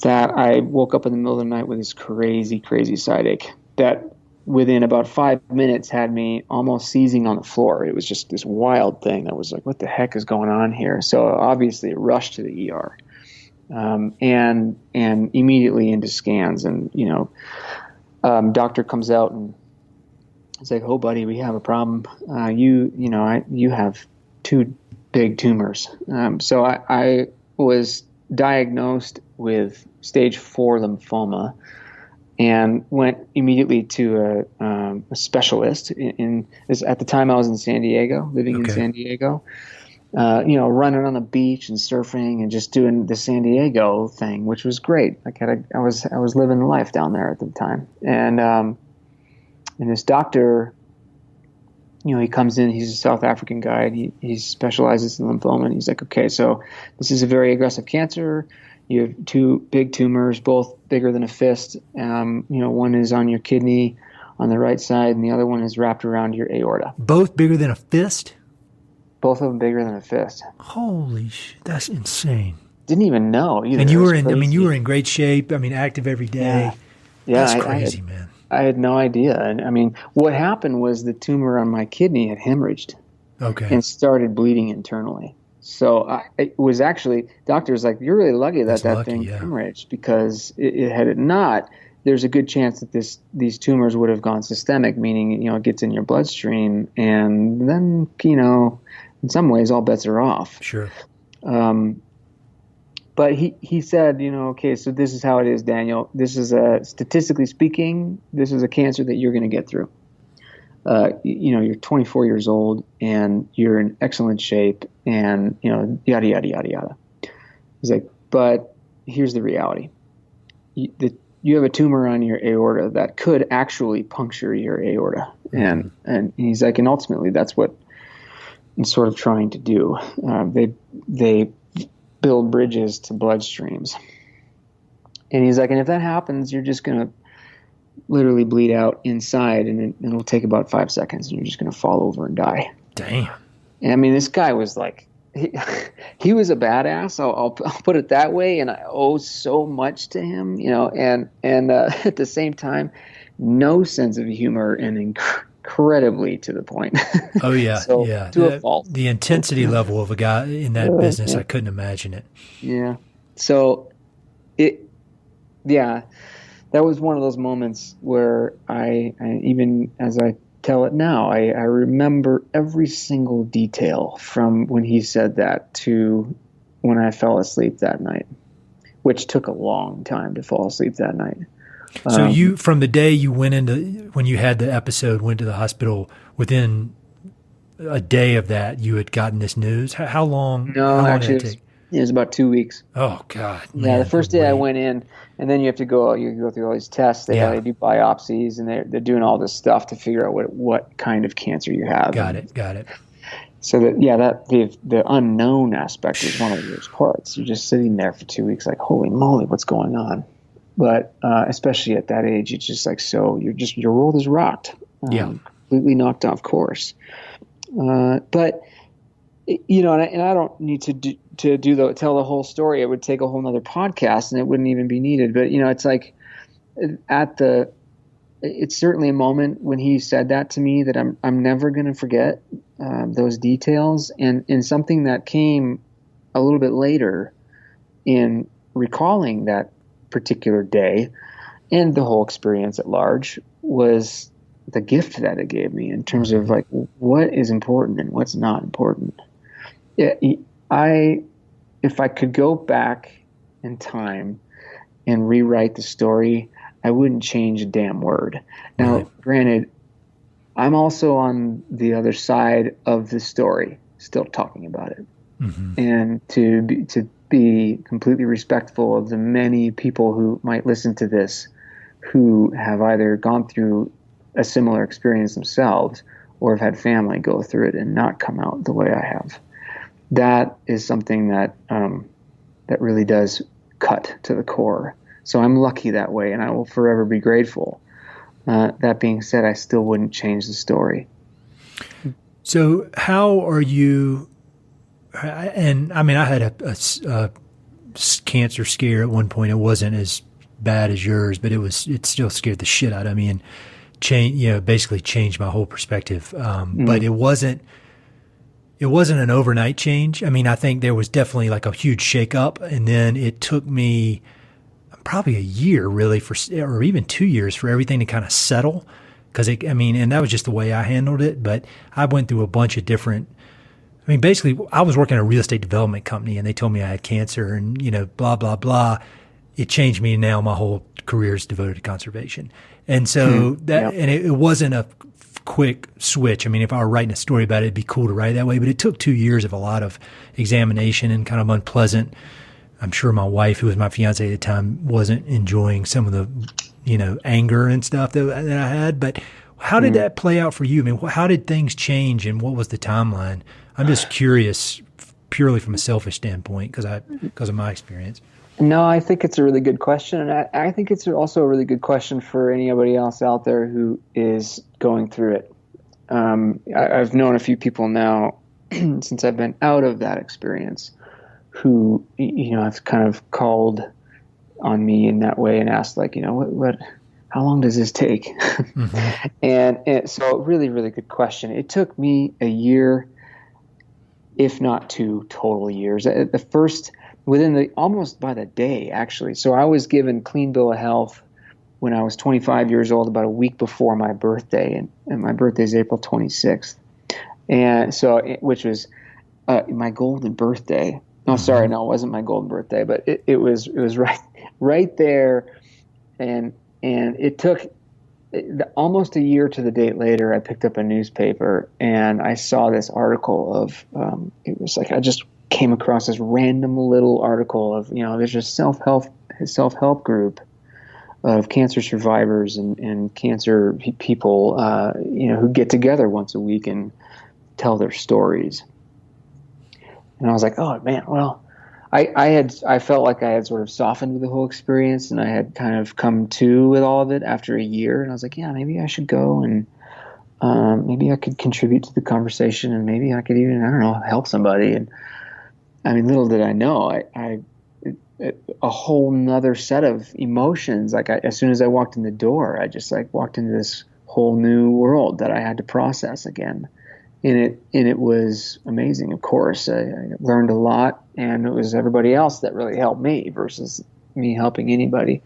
that I woke up in the middle of the night with this crazy, crazy side ache that within about 5 minutes had me almost seizing on the floor. It was just this wild thing that was like, what the heck is going on here? So obviously it rushed to the ER. And immediately into scans, and doctor comes out and it's like, "Oh, buddy, we have a problem. You have 2 big tumors." So I was diagnosed with stage 4 lymphoma, and went immediately to a specialist. At the time, I was in San Diego, living in San Diego. Running on the beach and surfing and just doing the San Diego thing, which was great. I was living life down there at the time. And this doctor, he comes in, he's a South African guy, and he specializes in lymphoma. And he's like, okay, so this is a very aggressive cancer. You have 2 big tumors, both bigger than a fist. One is on your kidney on the right side, and the other one is wrapped around your aorta. Both bigger than a fist? Both of them bigger than a fist. Holy shit, that's insane. Didn't even know either. And you were you were in great shape. Active every day. Yeah, that's crazy, man. I had no idea. And what happened was the tumor on my kidney had hemorrhaged. Okay. And started bleeding internally. So it was actually, doctor's like, you're really lucky that thing hemorrhaged, because had it not, there's a good chance that these tumors would have gone systemic, meaning, it gets in your bloodstream, and then, in some ways, all bets are off. Sure. But he said, okay, so this is how it is, Daniel. This is statistically speaking, this is a cancer that you're going to get through. You're 24 years old and you're in excellent shape, and, yada, yada, yada, yada. He's like, but here's the reality. You have a tumor on your aorta that could actually puncture your aorta. And he's like, and ultimately that's what I'm sort of trying to do. They build bridges to bloodstreams. And he's like, and if that happens, you're just going to literally bleed out inside, and it'll take about 5 seconds, and you're just going to fall over and die. Damn. And this guy was like, he was a badass. I'll put it that way. And I owe so much to him, and at the same time, no sense of humor, and incredibly to the point. Oh yeah. So, yeah. To a fault. The intensity level of a guy in that business, I couldn't imagine it. Yeah. So Yeah, that was one of those moments where I even as I tell it now, I remember every single detail from when he said that to when I fell asleep that night, which took a long time to fall asleep that night. So you, from the day you went into, when you had the episode, went to the hospital, within a day of that, you had gotten this news. No, How long did actually, it take? it was about 2 weeks. Oh God, Yeah, the man, the first day I wait. went in, and then you go through all these tests. They Yeah, do biopsies, and they're doing all this stuff to figure out what kind of cancer you have. got And it, got it. so that yeah, that the unknown aspect is one of the worst parts. You're just sitting there for 2 weeks, like holy moly, what's going on? But especially at that age, it's just like so your world is rocked, Yeah, completely knocked off course. But you know, and I don't need to tell the whole story. It would take a whole nother podcast, and it wouldn't even be needed. But you know, it's like it's certainly a moment when he said that to me that I'm never going to forget those details, and something that came a little bit later in recalling that particular day and the whole experience at large was the gift that it gave me in terms of like what is important and what's not important. I, if I could go back in time and rewrite the story, I wouldn't change a damn word. Now, right. granted, I'm also on the other side of the story, still talking about it, and to be completely respectful of the many people who might listen to this, who have either gone through a similar experience themselves or have had family go through it and not come out the way I have. That is something that that really does cut to the core. So I'm lucky that way, and I will forever be grateful. That being said, I still wouldn't change the story. So how are you? And I mean, I had a cancer scare at one point. It wasn't as bad as yours, but it still scared the shit out of me and basically changed my whole perspective. But it wasn't an overnight change. I mean, I think there was definitely like a huge shakeup, and then it took me probably a year really or even 2 years for everything to kind of settle. And that was just the way I handled it. But I went through a bunch of different, basically I was working at a real estate development company and they told me I had cancer and, blah, blah, blah. It changed me. Now my whole career is devoted to conservation. And so and it wasn't a quick switch. I mean, if I were writing a story about it, it'd be cool to write it that way, but it took 2 years of a lot of examination and kind of unpleasant. I'm sure my wife, who was my fiance at the time, wasn't enjoying some of the, anger and stuff that I had. But how did that play out for you? I mean, how did things change and what was the timeline? I'm just curious, purely from a selfish standpoint, because of my experience. No, I think it's a really good question. And I think it's also a really good question for anybody else out there who is going through it. I've known a few people now since I've been out of that experience who, have kind of called on me in that way and asked like, how long does this take? And so really, really good question. It took me a year, if not 2 total years. Almost by the day, actually. So I was given clean bill of health when I was 25 years old, about a week before my birthday, and my birthday is April 26th. And so, which was my golden birthday. No, sorry, no, it wasn't my golden birthday, but it was right there, and it took almost a year to the date later. I picked up a newspaper and I saw this article of it was like I just came across this random little article of there's a self-help group of cancer survivors and cancer people who get together once a week and tell their stories. And I was like, oh man, well, I felt like I had sort of softened with the whole experience, and I had kind of come to with all of it after a year. And I was like, yeah, maybe I should go and maybe I could contribute to the conversation, and maybe I could even, I don't know, help somebody. And I mean, little did I know, a whole nother set of emotions. Like as soon as I walked in the door, I just like walked into this whole new world that I had to process again. And it was amazing. Of course, I learned a lot, and it was everybody else that really helped me versus me helping anybody.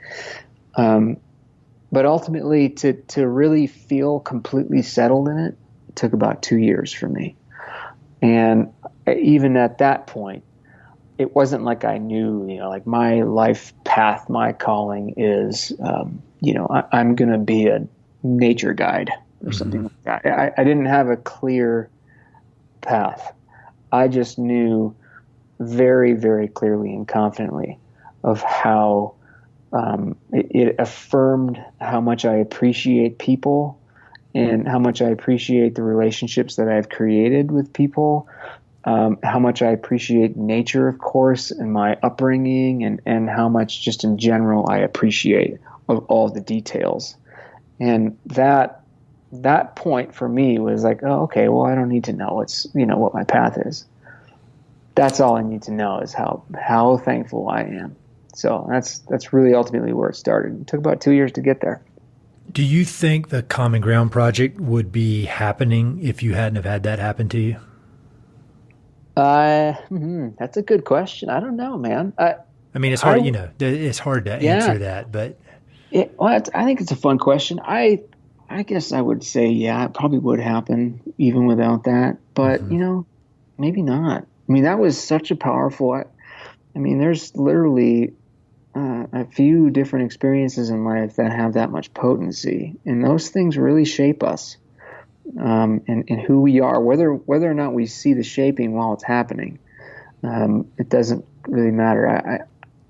But ultimately, to really feel completely settled in it took about 2 years for me. And even at that point, it wasn't like I knew, like my life path, my calling is, I'm going to be a nature guide or something like that. I didn't have a clear path. I just knew very, very clearly and confidently of how it affirmed how much I appreciate people and how much I appreciate the relationships that I've created with people, how much I appreciate nature, of course, and my upbringing, and how much just in general I appreciate of all the details. And that point for me was like, oh, okay, well, I don't need to know what my path is. That's all I need to know is how thankful I am. So that's really ultimately where it started. It took about 2 years to get there. Do you think the Common Ground Project would be happening if you hadn't have had that happen to you? That's a good question. I don't know, man. I mean, it's hard, it's hard to answer that, but I think it's a fun question. I guess I would say, yeah, it probably would happen even without that, but maybe not. I mean, that was such a powerful, there's literally a few different experiences in life that have that much potency, and those things really shape us, and who we are, whether or not we see the shaping while it's happening. It doesn't really matter.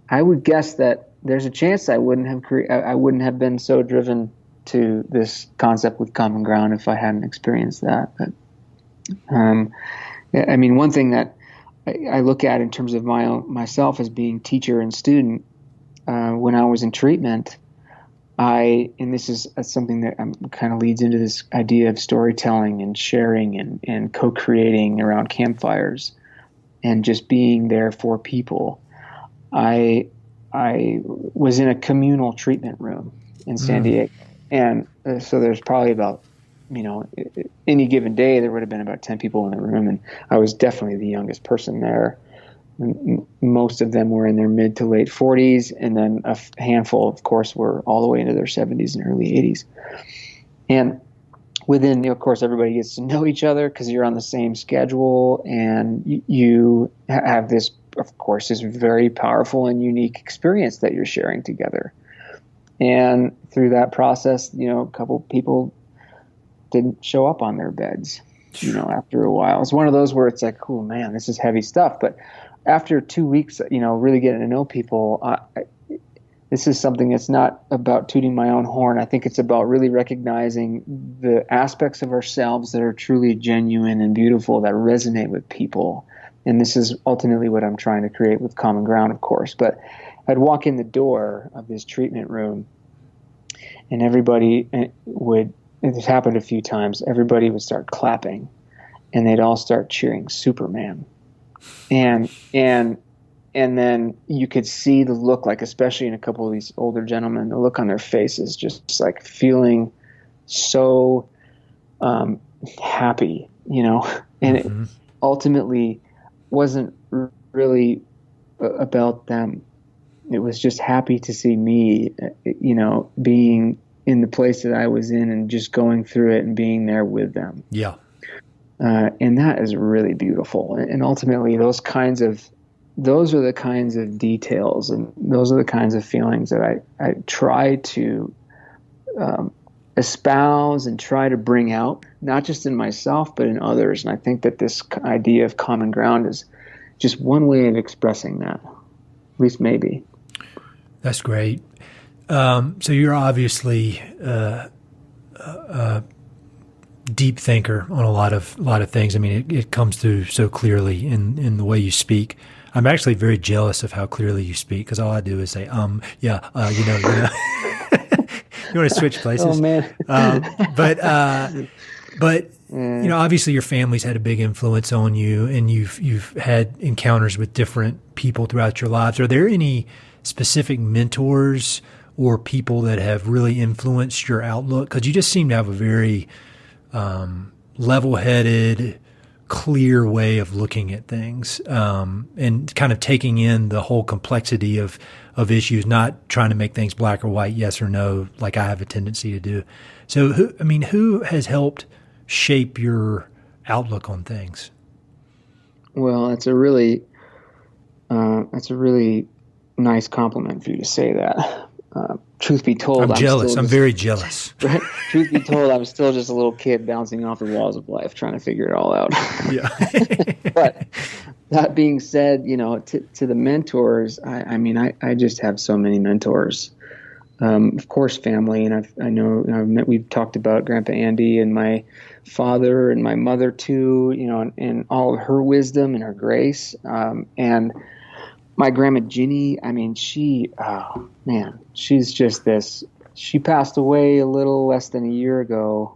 I would guess that there's a chance I wouldn't have been so driven to this concept with Common Ground if I hadn't experienced that. But one thing that I look at in terms of myself as being teacher and student, when I was in treatment, and this is something that kind of leads into this idea of storytelling and sharing and co-creating around campfires and just being there for people. I was in a communal treatment room in San Diego. And so there's probably about, any given day, there would have been about 10 people in the room. And I was definitely the youngest person there. Most of them were in their mid to late 40s. And then a handful, of course, were all the way into their 70s and early 80s. And within, of course, everybody gets to know each other because you're on the same schedule. And you have this, of course, this very powerful and unique experience that you're sharing together. And through that process, a couple people didn't show up on their beds, after a while. It's one of those where it's like, oh man, this is heavy stuff. But after 2 weeks, really getting to know people, this is something that's not about tooting my own horn. I think it's about really recognizing the aspects of ourselves that are truly genuine and beautiful, that resonate with people. And this is ultimately what I'm trying to create with Common Ground, of course. But I'd walk in the door of this treatment room, and everybody would, this happened a few times, everybody would start clapping, and they'd all start cheering Superman. And then you could see the look, like especially in a couple of these older gentlemen, the look on their faces, just like feeling so happy, and it ultimately wasn't really about them. It was just happy to see me, being in the place that I was in and just going through it and being there with them. Yeah. And that is really beautiful. And ultimately those are the kinds of details, and those are the kinds of feelings that I try to espouse and try to bring out, not just in myself, but in others. And I think that this idea of Common Ground is just one way of expressing that, at least maybe. That's great. So you're obviously a deep thinker on a lot of things. I mean, it comes through so clearly in the way you speak. I'm actually very jealous of how clearly you speak, because all I do is say, yeah, you want to switch places? Oh man. But obviously your family's had a big influence on you, and you've had encounters with different people throughout your lives. Are there any specific mentors or people that have really influenced your outlook? Because you just seem to have a very level-headed, clear way of looking at things, and kind of taking in the whole complexity of issues, not trying to make things black or white, yes or no, like I have a tendency to do. So who has helped shape your outlook on things? Well, that's a really nice compliment for you to say that. Truth be told, I'm jealous. I'm very jealous. Right? Truth be told, I'm still just a little kid bouncing off the walls of life, trying to figure it all out. Yeah. But that being said, to the mentors, I just have so many mentors. Of course, family, and we've talked about Grandpa Andy and my father and my mother too, and all of her wisdom and her grace, and my grandma Ginny. She's just this. She passed away a little less than a year ago,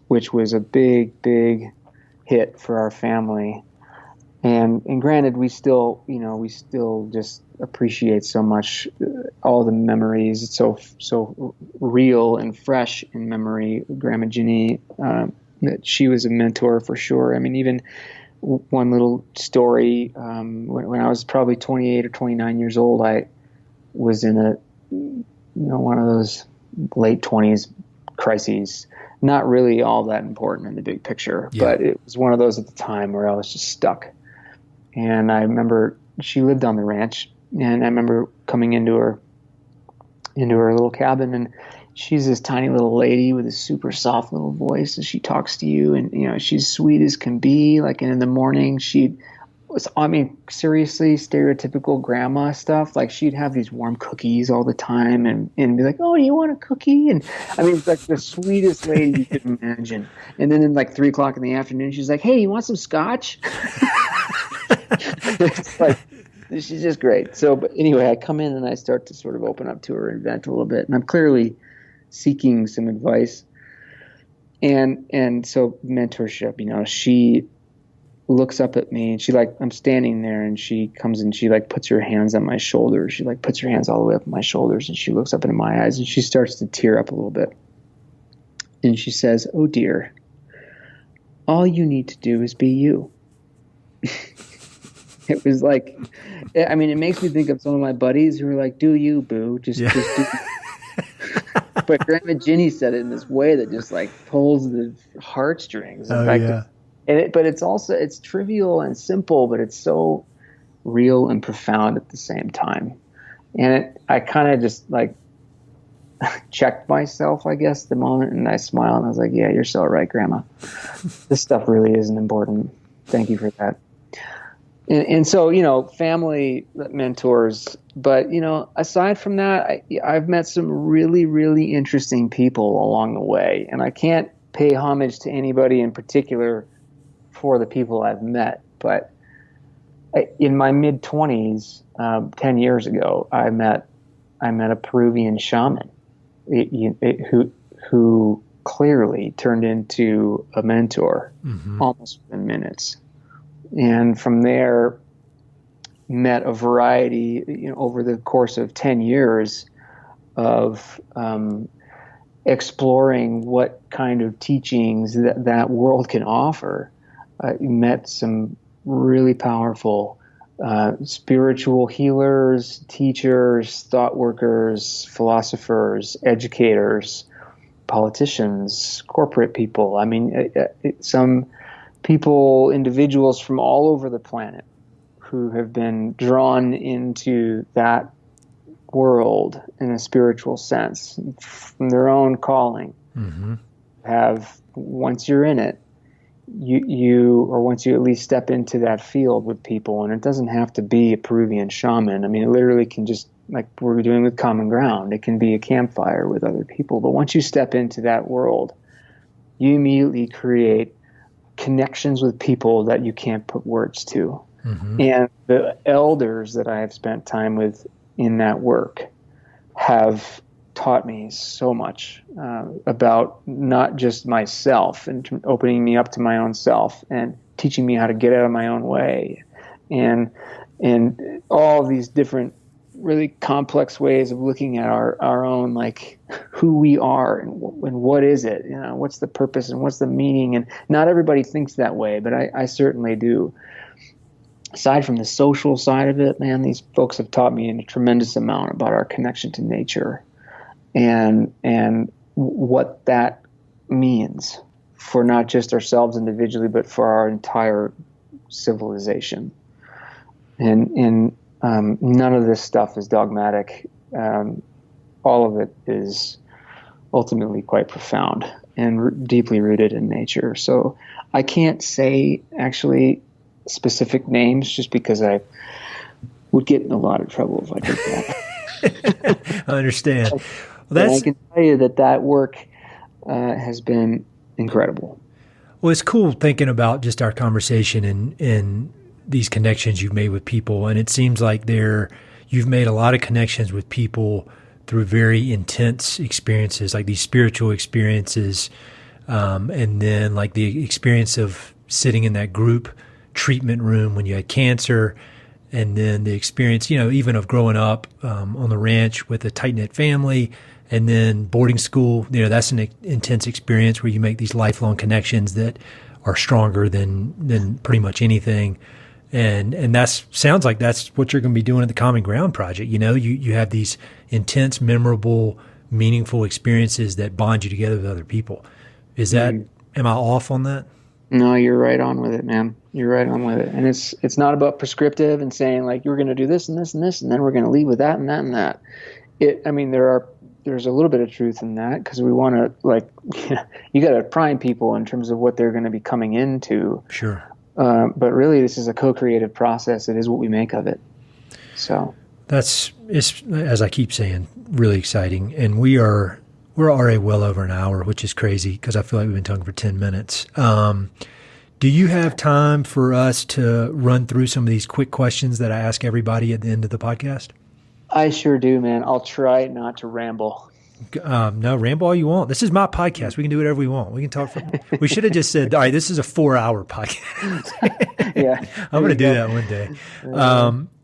which was a big, big hit for our family. And granted, we still just appreciate so much all the memories. It's so real and fresh in memory. Grandma Ginny, that she was a mentor for sure. I mean, even one little story, when I was probably 28 or 29 years old, I was in one of those late 20s crises. Not really all that important in the big picture, but it was one of those at the time where I was just stuck. And I remember she lived on the ranch, and I remember coming into her little cabin, and she's this tiny little lady with a super soft little voice, and she talks to you, and she's sweet as can be. Like, and in the morning seriously stereotypical grandma stuff. Like, she'd have these warm cookies all the time, and be like, "Oh, do you want a cookie?" And it's like the sweetest lady you could imagine. And then in like 3:00 in the afternoon, she's like, "Hey, you want some scotch?" It's like, she's just great. So, but anyway, I come in and I start to sort of open up to her and vent a little bit, and I'm clearly seeking some advice. And so mentorship, she looks up at me, and I'm standing there, and she comes and she puts her hands on my shoulders. She puts her hands all the way up my shoulders, and she looks up into my eyes, and she starts to tear up a little bit. And she says, "Oh dear, all you need to do is be you." It was like, it makes me think of some of my buddies who are like, "Do you, boo? Just do." But Grandma Ginny said it in this way that just pulls the heartstrings. But it's trivial and simple, but it's so real and profound at the same time. And I kind of just checked myself, I guess, the moment, and I smiled, and I was like, "Yeah, you're so right, Grandma. This stuff really isn't important. Thank you for that." And so, family mentors, but, aside from that, I've met some really, really interesting people along the way, and I can't pay homage to anybody in particular for the people I've met. But in my mid-20s, 10 years ago, I met a Peruvian shaman who clearly turned into a mentor almost within minutes. And from there, met a variety, over the course of 10 years of exploring what kind of teachings that world can offer. Met some really powerful spiritual healers, teachers, thought workers, philosophers, educators, politicians, corporate people. Some people, individuals from all over the planet who have been drawn into that world in a spiritual sense from their own calling. Have, once you're in it, or once you at least step into that field with people, and it doesn't have to be a Peruvian shaman. It literally can just, like we're doing with Common Ground, it can be a campfire with other people. But once you step into that world, you immediately create connections with people that you can't put words to. And the elders that I have spent time with in that work have taught me so much about not just myself and opening me up to my own self and teaching me how to get out of my own way and all these different really complex ways of looking at our own, like who we are and what is it, what's the purpose and what's the meaning. And not everybody thinks that way, but I certainly do. Aside from the social side of it, man, these folks have taught me a tremendous amount about our connection to nature and what that means for not just ourselves individually, but for our entire civilization. And none of this stuff is dogmatic. All of it is ultimately quite profound and deeply rooted in nature. So I can't say actually specific names just because I would get in a lot of trouble if I did that. I understand. Well, I can tell you that work has been incredible. Well, it's cool thinking about just our conversation and these connections you've made with people. And it seems like you've made a lot of connections with people through very intense experiences, like these spiritual experiences. And then like the experience of sitting in that group treatment room when you had cancer. And then the experience, even of growing up on the ranch with a tight-knit family, and then boarding school. That's an intense experience where you make these lifelong connections that are stronger than pretty much anything. And sounds like that's what you're going to be doing at the Common Ground Project. You have these intense, memorable, meaningful experiences that bond you together with other people. Am I off on that? No, you're right on with it, man. You're right on with it. And it's not about prescriptive and saying like, you're going to do this and this and this, and then we're going to leave with that and that and that. There's a little bit of truth in that because we want to you got to prime people in terms of what they're going to be coming into. Sure. But really this is a co-creative process. It is what we make of it. So it's, as I keep saying, really exciting. And we're already well over an hour, which is crazy because I feel like we've been talking for 10 minutes. Do you have time for us to run through some of these quick questions that I ask everybody at the end of the podcast? I sure do, man. I'll try not to ramble. No, ramble all you want. This is my podcast. We can do whatever we want. We can talk. We should have just said, all right, this is a 4-hour podcast. Yeah. I'm going to do that one day.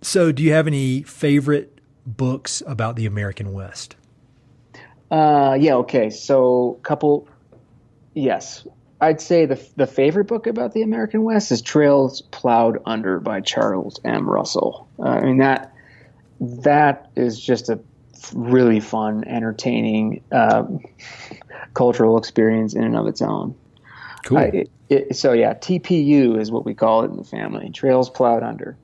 So do you have any favorite books about the American West? Yeah. Okay. So yes. I'd say the favorite book about the American West is Trails Plowed Under by Charles M. Russell. That is just a really fun, entertaining cultural experience in and of its own. Cool. So yeah, TPU is what we call it in the family. Trails Plowed Under.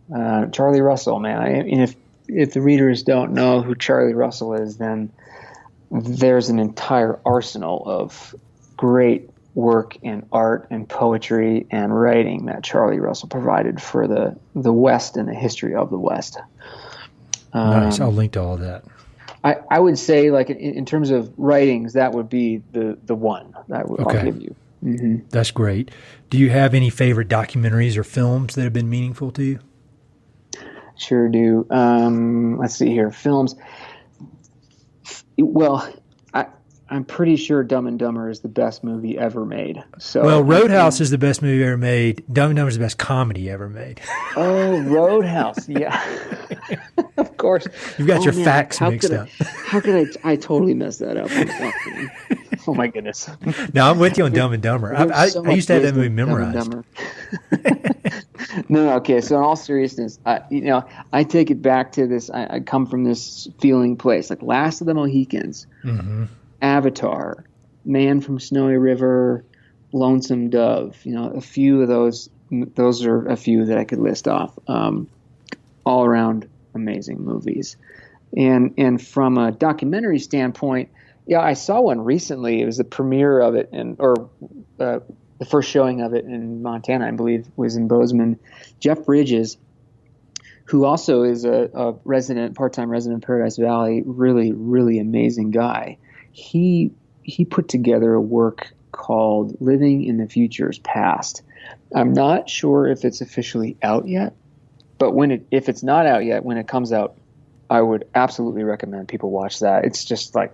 Charlie Russell, man. If the readers don't know who Charlie Russell is, then there's an entire arsenal of great work and art and poetry and writing that Charlie Russell provided for the West and the history of the West. Nice. I'll link to all of that. I would say, like in terms of writings, that would be the one that I'll give you. Mm-hmm. That's great. Do you have any favorite documentaries or films that have been meaningful to you? Sure do. Let's see here. Films. Well, I'm pretty sure Dumb and Dumber is the best movie ever made. So, Roadhouse is the best movie ever made. Dumb and Dumber is the best comedy ever made. Oh, Roadhouse. Yeah. Of course. You've got your facts mixed up. How could I totally mess that up? Oh, my goodness. No, I'm with you on Dumb and Dumber. I used to have that movie memorized. No, okay. So in all seriousness, I take it back to this. I come from this feeling place, like Last of the Mohicans, mm-hmm. Avatar, Man from Snowy River, Lonesome Dove. A few of those. Those are a few that I could list off. All around amazing movies, and from a documentary standpoint, yeah, I saw one recently. It was the premiere of it, the first showing of it in Montana, I believe, was in Bozeman. Jeff Bridges, who also is a part-time resident in Paradise Valley, really, really amazing guy. He put together a work called Living in the Future's Past. I'm not sure if it's officially out yet, but if it's not out yet, when it comes out, I would absolutely recommend people watch that. It's just like,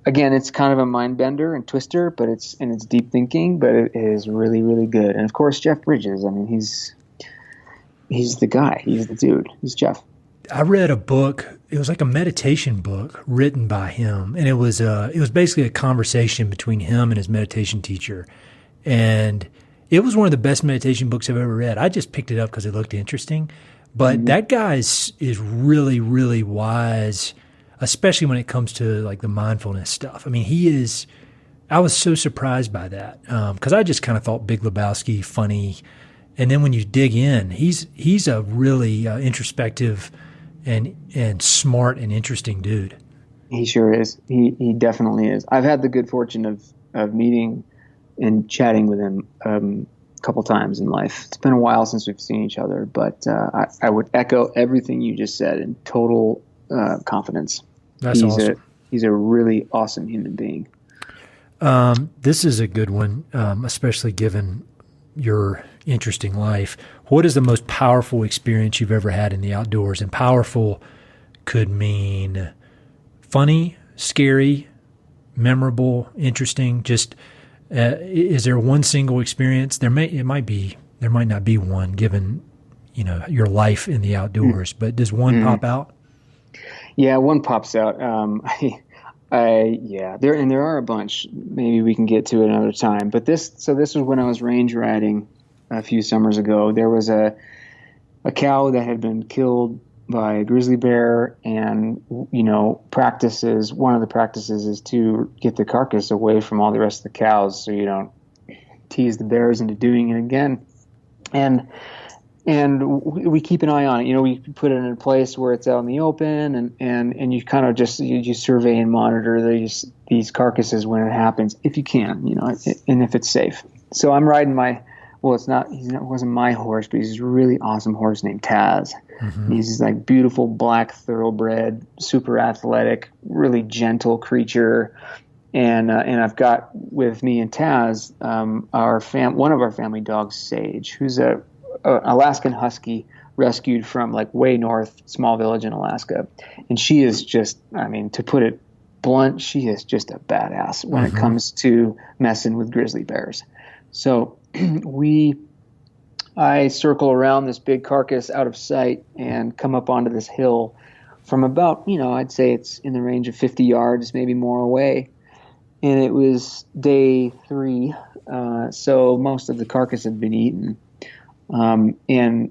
again, it's kind of a mind bender and twister, but it's deep thinking, but it is really, really good. And of course, Jeff Bridges. I mean, he's the guy. He's the dude. He's Jeff. I read a book. It was like a meditation book written by him, and it was basically a conversation between him and his meditation teacher, and it was one of the best meditation books I've ever read. I just picked it up because it looked interesting, but that guy is really, really wise, especially when it comes to like the mindfulness stuff. I mean, he is. I was so surprised by that because I just kind of thought Big Lebowski funny, and then when you dig in, he's a really introspective and smart and interesting dude. He sure is. He definitely is. I've had the good fortune of meeting and chatting with him a couple times in life. It's been a while since we've seen each other, but I would echo everything you just said in total confidence. That's awesome. He's a really awesome human being. This is a good one, especially given your interesting life. What is the most powerful experience you've ever had in the outdoors? And powerful could mean funny, scary, memorable, interesting. Just is there one single experience? There might not be one given your life in the outdoors. But does one pop out? Yeah, one pops out. There are a bunch. Maybe we can get to it another time. But this was when I was range riding a few summers ago. There was a cow that had been killed by a grizzly bear, and one of the practices is to get the carcass away from all the rest of the cows so you don't tease the bears into doing it again. And we keep an eye on it. We put it in a place where it's out in the open, and you kind of just you survey and monitor these carcasses when it happens, if you can, and if it's safe. So I'm riding it wasn't my horse, but he's a really awesome horse named Taz. Mm-hmm. He's like beautiful black thoroughbred, super athletic, really gentle creature. And I've got with me and Taz one of our family dogs, Sage, who's an Alaskan Husky rescued from like way north, small village in Alaska. And she is just, to put it blunt, she is just a badass when it comes to messing with grizzly bears. So I circle around this big carcass out of sight and come up onto this hill from about, I'd say it's in the range of 50 yards, maybe more away. And it was day 3. So most of the carcass had been eaten. And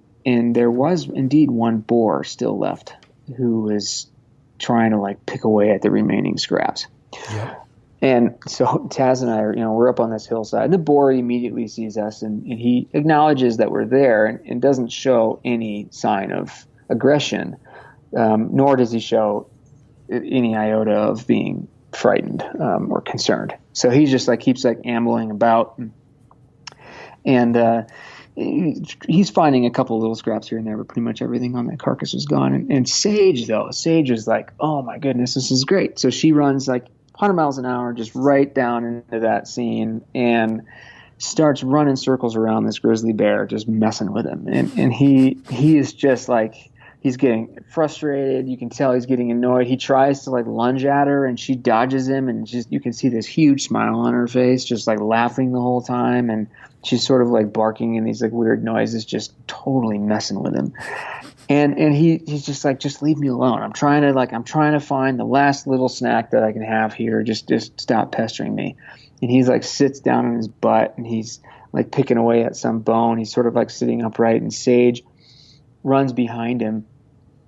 there was indeed one boar still left who was trying to like pick away at the remaining scraps. Yep. And so Taz and I we're up on this hillside, and the boar immediately sees us, and he acknowledges that we're there and doesn't show any sign of aggression, nor does he show any iota of being frightened or concerned. So he just like keeps like ambling about, and he's finding a couple of little scraps here and there, but pretty much everything on that carcass was gone. And Sage is like, oh my goodness, this is great. So she runs like 100 miles an hour just right down into that scene and starts running circles around this grizzly bear, just messing with him. And he is just like, he's getting frustrated. You can tell he's getting annoyed. He tries to like lunge at her, and she dodges him, and just you can see this huge smile on her face, just like laughing the whole time. And she's sort of like barking in these like weird noises, just totally messing with him. And he's just like, just leave me alone. I'm trying to find the last little snack that I can have here. Just stop pestering me. And he's like sits down on his butt, and he's like picking away at some bone. He's sort of like sitting upright, and Sage runs behind him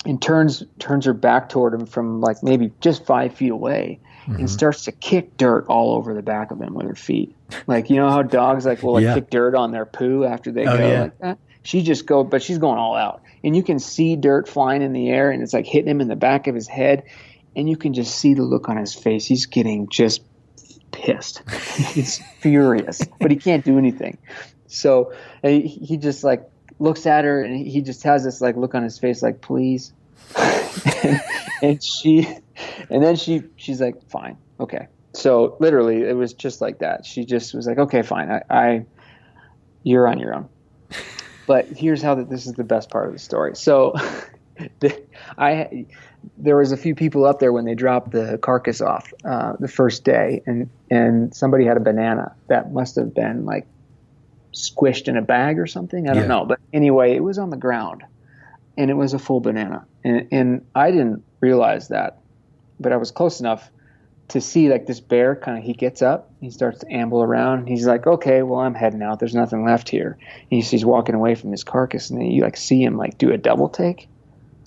and turns her back toward him from like maybe just 5 feet away, and starts to kick dirt all over the back of him with her feet. Like, how dogs like will kick dirt on their poo after they go like that. She's going all out. And you can see dirt flying in the air, and it's like hitting him in the back of his head. And you can just see the look on his face. He's getting just pissed. He's furious, but he can't do anything. So he just like looks at her, and he just has this like look on his face, like, please. and she's like, fine. Okay. So literally it was just like that. She just was like, okay, fine. You're on your own. But here's how this is the best part of the story. So there was a few people up there when they dropped the carcass off the first day, and somebody had a banana that must have been like squished in a bag or something. I don't know. But anyway, it was on the ground. and it was a full banana. And I didn't realize that, but I was close enough to see like this bear kind of, he gets up, he starts to amble around, and he's like, okay, well, I'm heading out. There's nothing left here. And he's walking away from his carcass, and then you like see him like do a double take.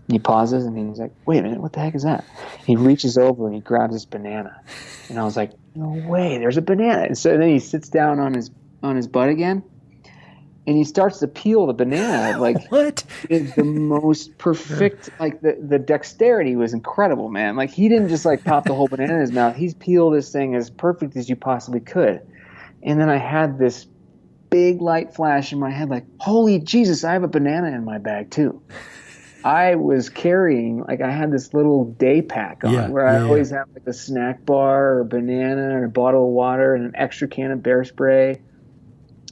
And he pauses, and he's like, wait a minute, what the heck is that? He reaches over and he grabs this banana. And I was like, no way, there's a banana. And so then he sits down on his butt again, and he starts to peel the banana. Like, what? It's the most perfect, like the dexterity was incredible, man. Like, he didn't just like pop the whole banana in his mouth. He's peeled this thing as perfect as you possibly could. And then I had this big light flash in my head, like, holy Jesus, I have a banana in my bag too. I was carrying, like, I had this little day pack on I always have like a snack bar or a banana and a bottle of water and an extra can of bear spray.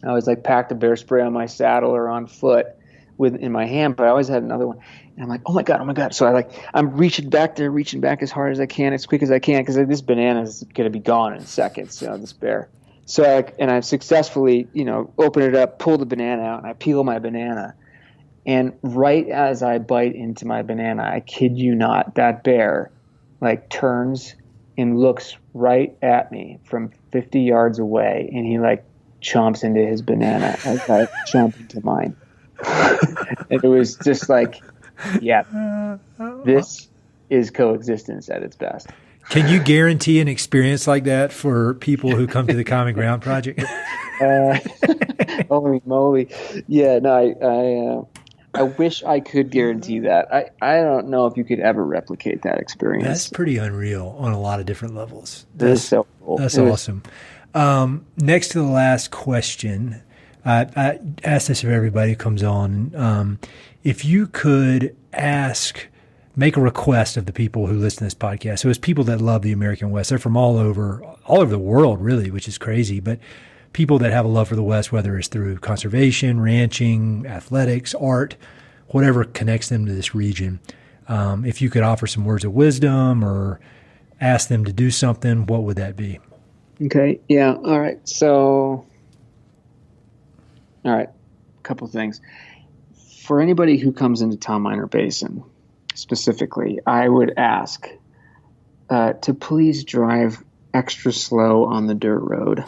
I always like packed a bear spray on my saddle or on foot in my hand, but I always had another one. And I'm like, oh my God. So I'm reaching back as hard as I can, as quick as I can, because this banana is going to be gone in seconds, this bear. So I successfully, open it up, pull the banana out, and I peel my banana. And right as I bite into my banana, I kid you not, that bear like turns and looks right at me from 50 yards away, and he like chomps into his banana as I chomp into mine. And it was just like, yeah, this is coexistence at its best. Can you guarantee an experience like that for people who come to the Common Ground Project? Holy moly. Yeah, no, I wish I could guarantee that. I don't know if you could ever replicate that experience. That's pretty unreal on a lot of different levels. That's so cool. That's awesome. Next to the last question, I ask this of everybody who comes on. If you could make a request of the people who listen to this podcast. So it's people that love the American West. They're from all over the world, really, which is crazy. But people that have a love for the West, whether it's through conservation, ranching, athletics, art, whatever connects them to this region. If you could offer some words of wisdom or ask them to do something, what would that be? Okay. Yeah. All right. So, a couple things. For anybody who comes into Tom Miner Basin, specifically, I would ask to please drive extra slow on the dirt road.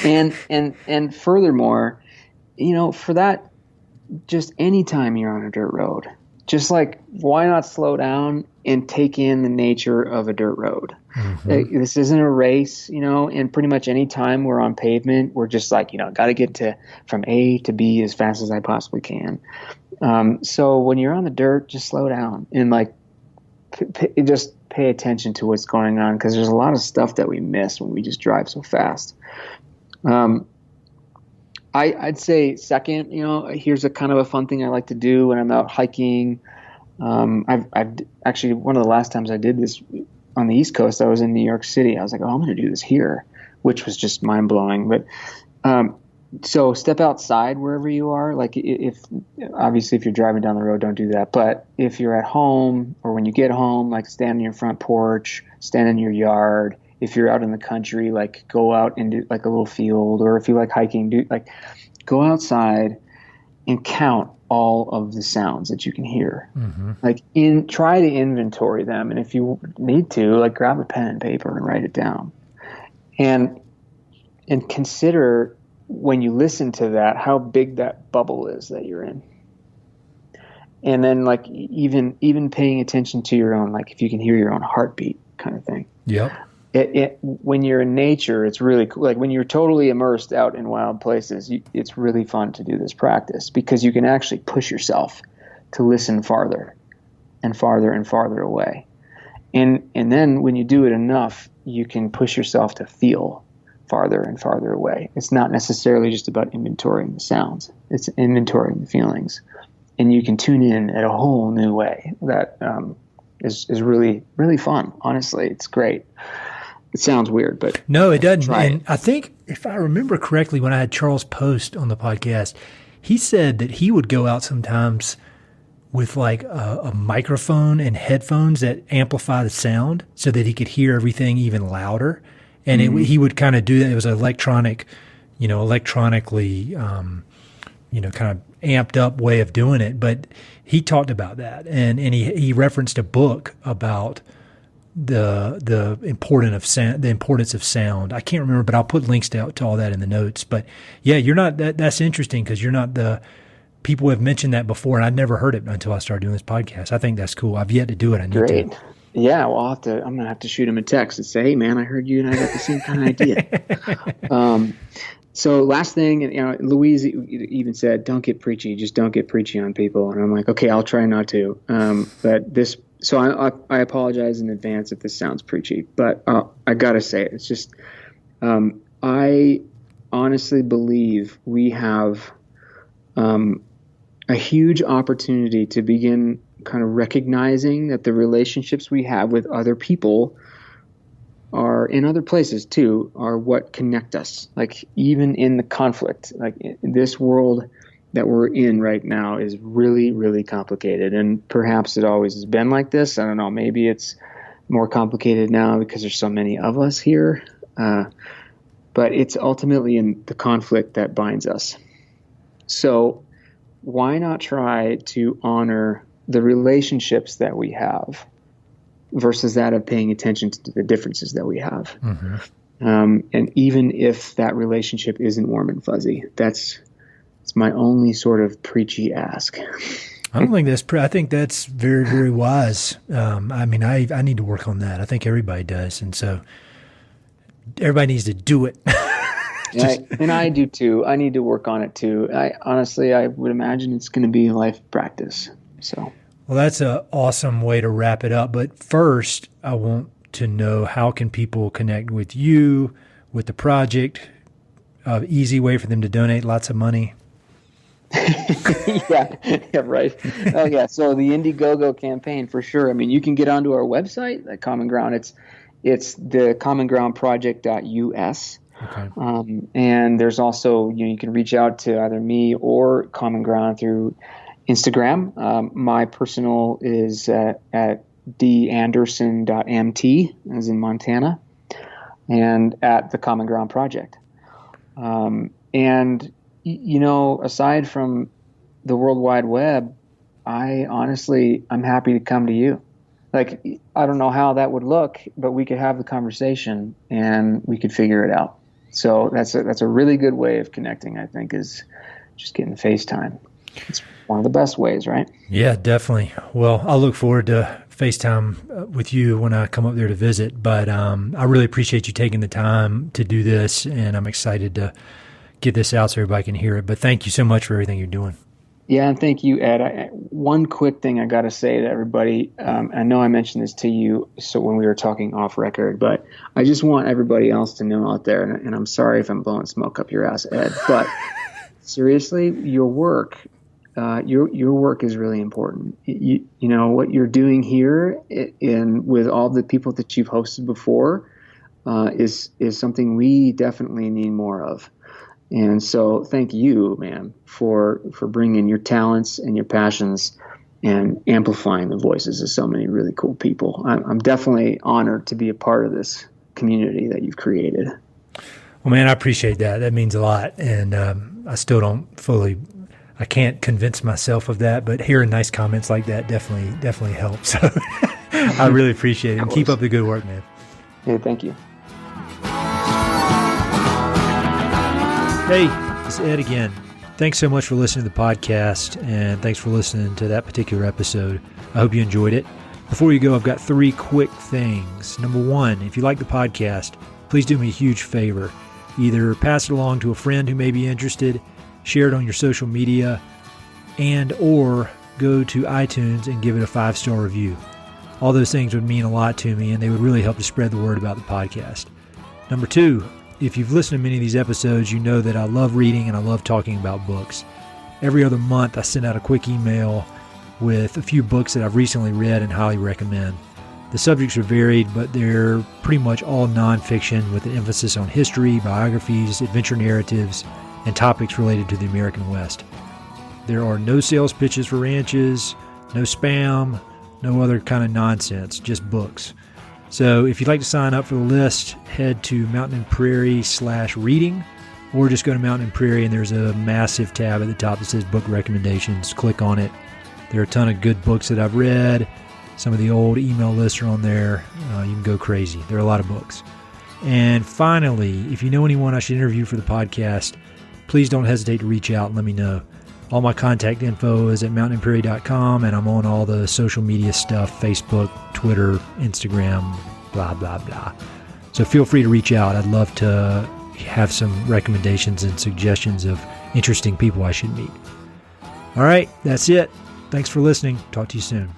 and furthermore, for that, just anytime you're on a dirt road, just like, why not slow down and take in the nature of a dirt road? Mm-hmm. This isn't a race, and pretty much any time we're on pavement, we're just like, got to get from A to B as fast as I possibly can. So when you're on the dirt, just slow down and like, just pay attention to what's going on, because there's a lot of stuff that we miss when we just drive so fast. I'd say second, here's a kind of a fun thing I like to do when I'm out hiking. I've actually, one of the last times I did this on the East Coast, I was in New York City. I was like, I'm going to do this here, which was just mind blowing. But so step outside wherever you are. Like if you're driving down the road, don't do that. But if you're at home or when you get home, like stand on your front porch, stand in your yard. If you're out in the country, like go out into like a little field, or if you like hiking, go outside and count all of the sounds that you can hear. Mm-hmm. Try to inventory them. And if you need to, like grab a pen and paper and write it down. And consider, when you listen to that, how big that bubble is that you're in. And then like even paying attention to your own, like if you can hear your own heartbeat kind of thing. Yep. When you're in nature, it's really cool. Like when you're totally immersed out in wild places, it's really fun to do this practice, because you can actually push yourself to listen farther and farther and farther away. And then when you do it enough, you can push yourself to feel farther and farther away. It's not necessarily just about inventorying the sounds. It's inventorying the feelings. And you can tune in at a whole new way that is really, really fun. Honestly, it's great. It sounds weird, but no, it doesn't. And I think, if I remember correctly, when I had Charles Post on the podcast, he said that he would go out sometimes with like a microphone and headphones that amplify the sound so that he could hear everything even louder. And he would kind of do that. It was electronically kind of amped up way of doing it. But he talked about that, and he referenced a book about the importance of sound. I can't remember, but I'll put links to all that in the notes. But yeah, you're not that's interesting because you're not the people have mentioned that before, and I'd never heard it until I started doing this podcast. I think that's cool. I've yet to do it. I need Great. to. Yeah, well, I'm going to have to shoot him a text and say, hey, man, I heard you and I got the same kind of idea. So last thing, and Louise even said, don't get preachy. Just don't get preachy on people. And I'm like, okay, I'll try not to. So I apologize in advance if this sounds preachy, but I got to say it. It's just I honestly believe we have a huge opportunity to begin kind of recognizing that the relationships we have with other people are in other places too, are what connect us. Like even in the conflict, like this world that we're in right now is really, really complicated. And perhaps it always has been like this. I don't know. Maybe it's more complicated now because there's so many of us here. But it's ultimately in the conflict that binds us. So why not try to honor the relationships that we have versus that of paying attention to the differences that we have? Mm-hmm. And even if that relationship isn't warm and fuzzy, it's my only sort of preachy ask. I don't think I think that's very, very wise. I mean, I need to work on that. I think everybody does. And so everybody needs to do it. And I do too. I need to work on it too. I would imagine it's going to be life practice. So, well, that's an awesome way to wrap it up. But first, I want to know, how can people connect with you, with the project? Easy way for them to donate lots of money. yeah, right. Oh yeah. So the Indiegogo campaign for sure. I mean, you can get onto our website at Common Ground. It's the commongroundproject.us. Okay. And there's also, you can reach out to either me or Common Ground through Instagram. My personal is at danderson.mt, as in Montana, and at the Common Ground Project. And aside from the World Wide Web, I'm happy to come to you. Like, I don't know how that would look, but we could have the conversation and we could figure it out. So that's a really good way of connecting, I think, is just getting FaceTime. It's one of the best ways, right? Yeah, definitely. Well, I'll look forward to FaceTime with you when I come up there to visit. But I really appreciate you taking the time to do this, and I'm excited to get this out so everybody can hear it. But thank you so much for everything you're doing. Yeah, and thank you, Ed. One quick thing I got to say to everybody. I know I mentioned this to you when we were talking off record, but I just want everybody else to know out there, and I'm sorry if I'm blowing smoke up your ass, Ed, but seriously, your work is really important. You know what you're doing here with all the people that you've hosted before is something we definitely need more of. And so thank you, man, for bringing your talents and your passions and amplifying the voices of so many really cool people. I'm definitely honored to be a part of this community that you've created. Well, man, I appreciate that. That means a lot. And I still I can't convince myself of that, but hearing nice comments like that definitely helps. So I really appreciate it. And keep up the good work, man. Hey, thank you. Hey, it's Ed again. Thanks so much for listening to the podcast, and thanks for listening to that particular episode. I hope you enjoyed it. Before you go, I've got 3 quick things. Number 1, if you like the podcast, please do me a huge favor. Either pass it along to a friend who may be interested, share it on your social media, or go to iTunes and give it a 5-star review. All those things would mean a lot to me, and they would really help to spread the word about the podcast. Number 2, if you've listened to many of these episodes, you know that I love reading and I love talking about books. Every other month, I send out a quick email with a few books that I've recently read and highly recommend. The subjects are varied, but they're pretty much all nonfiction with an emphasis on history, biographies, adventure narratives, and topics related to the American West. There are no sales pitches for ranches, no spam, no other kind of nonsense, just books. So if you'd like to sign up for the list, head to Mountain and Prairie /reading or just go to Mountain and Prairie, and there's a massive tab at the top that says book recommendations. Click on it. There are a ton of good books that I've read. Some of the old email lists are on there. You can go crazy. There are a lot of books. And finally, if you know anyone I should interview for the podcast, please don't hesitate to reach out and let me know. All my contact info is at mountainandprairie.com, and I'm on all the social media stuff, Facebook, Twitter, Instagram, blah, blah, blah. So feel free to reach out. I'd love to have some recommendations and suggestions of interesting people I should meet. All right, that's it. Thanks for listening. Talk to you soon.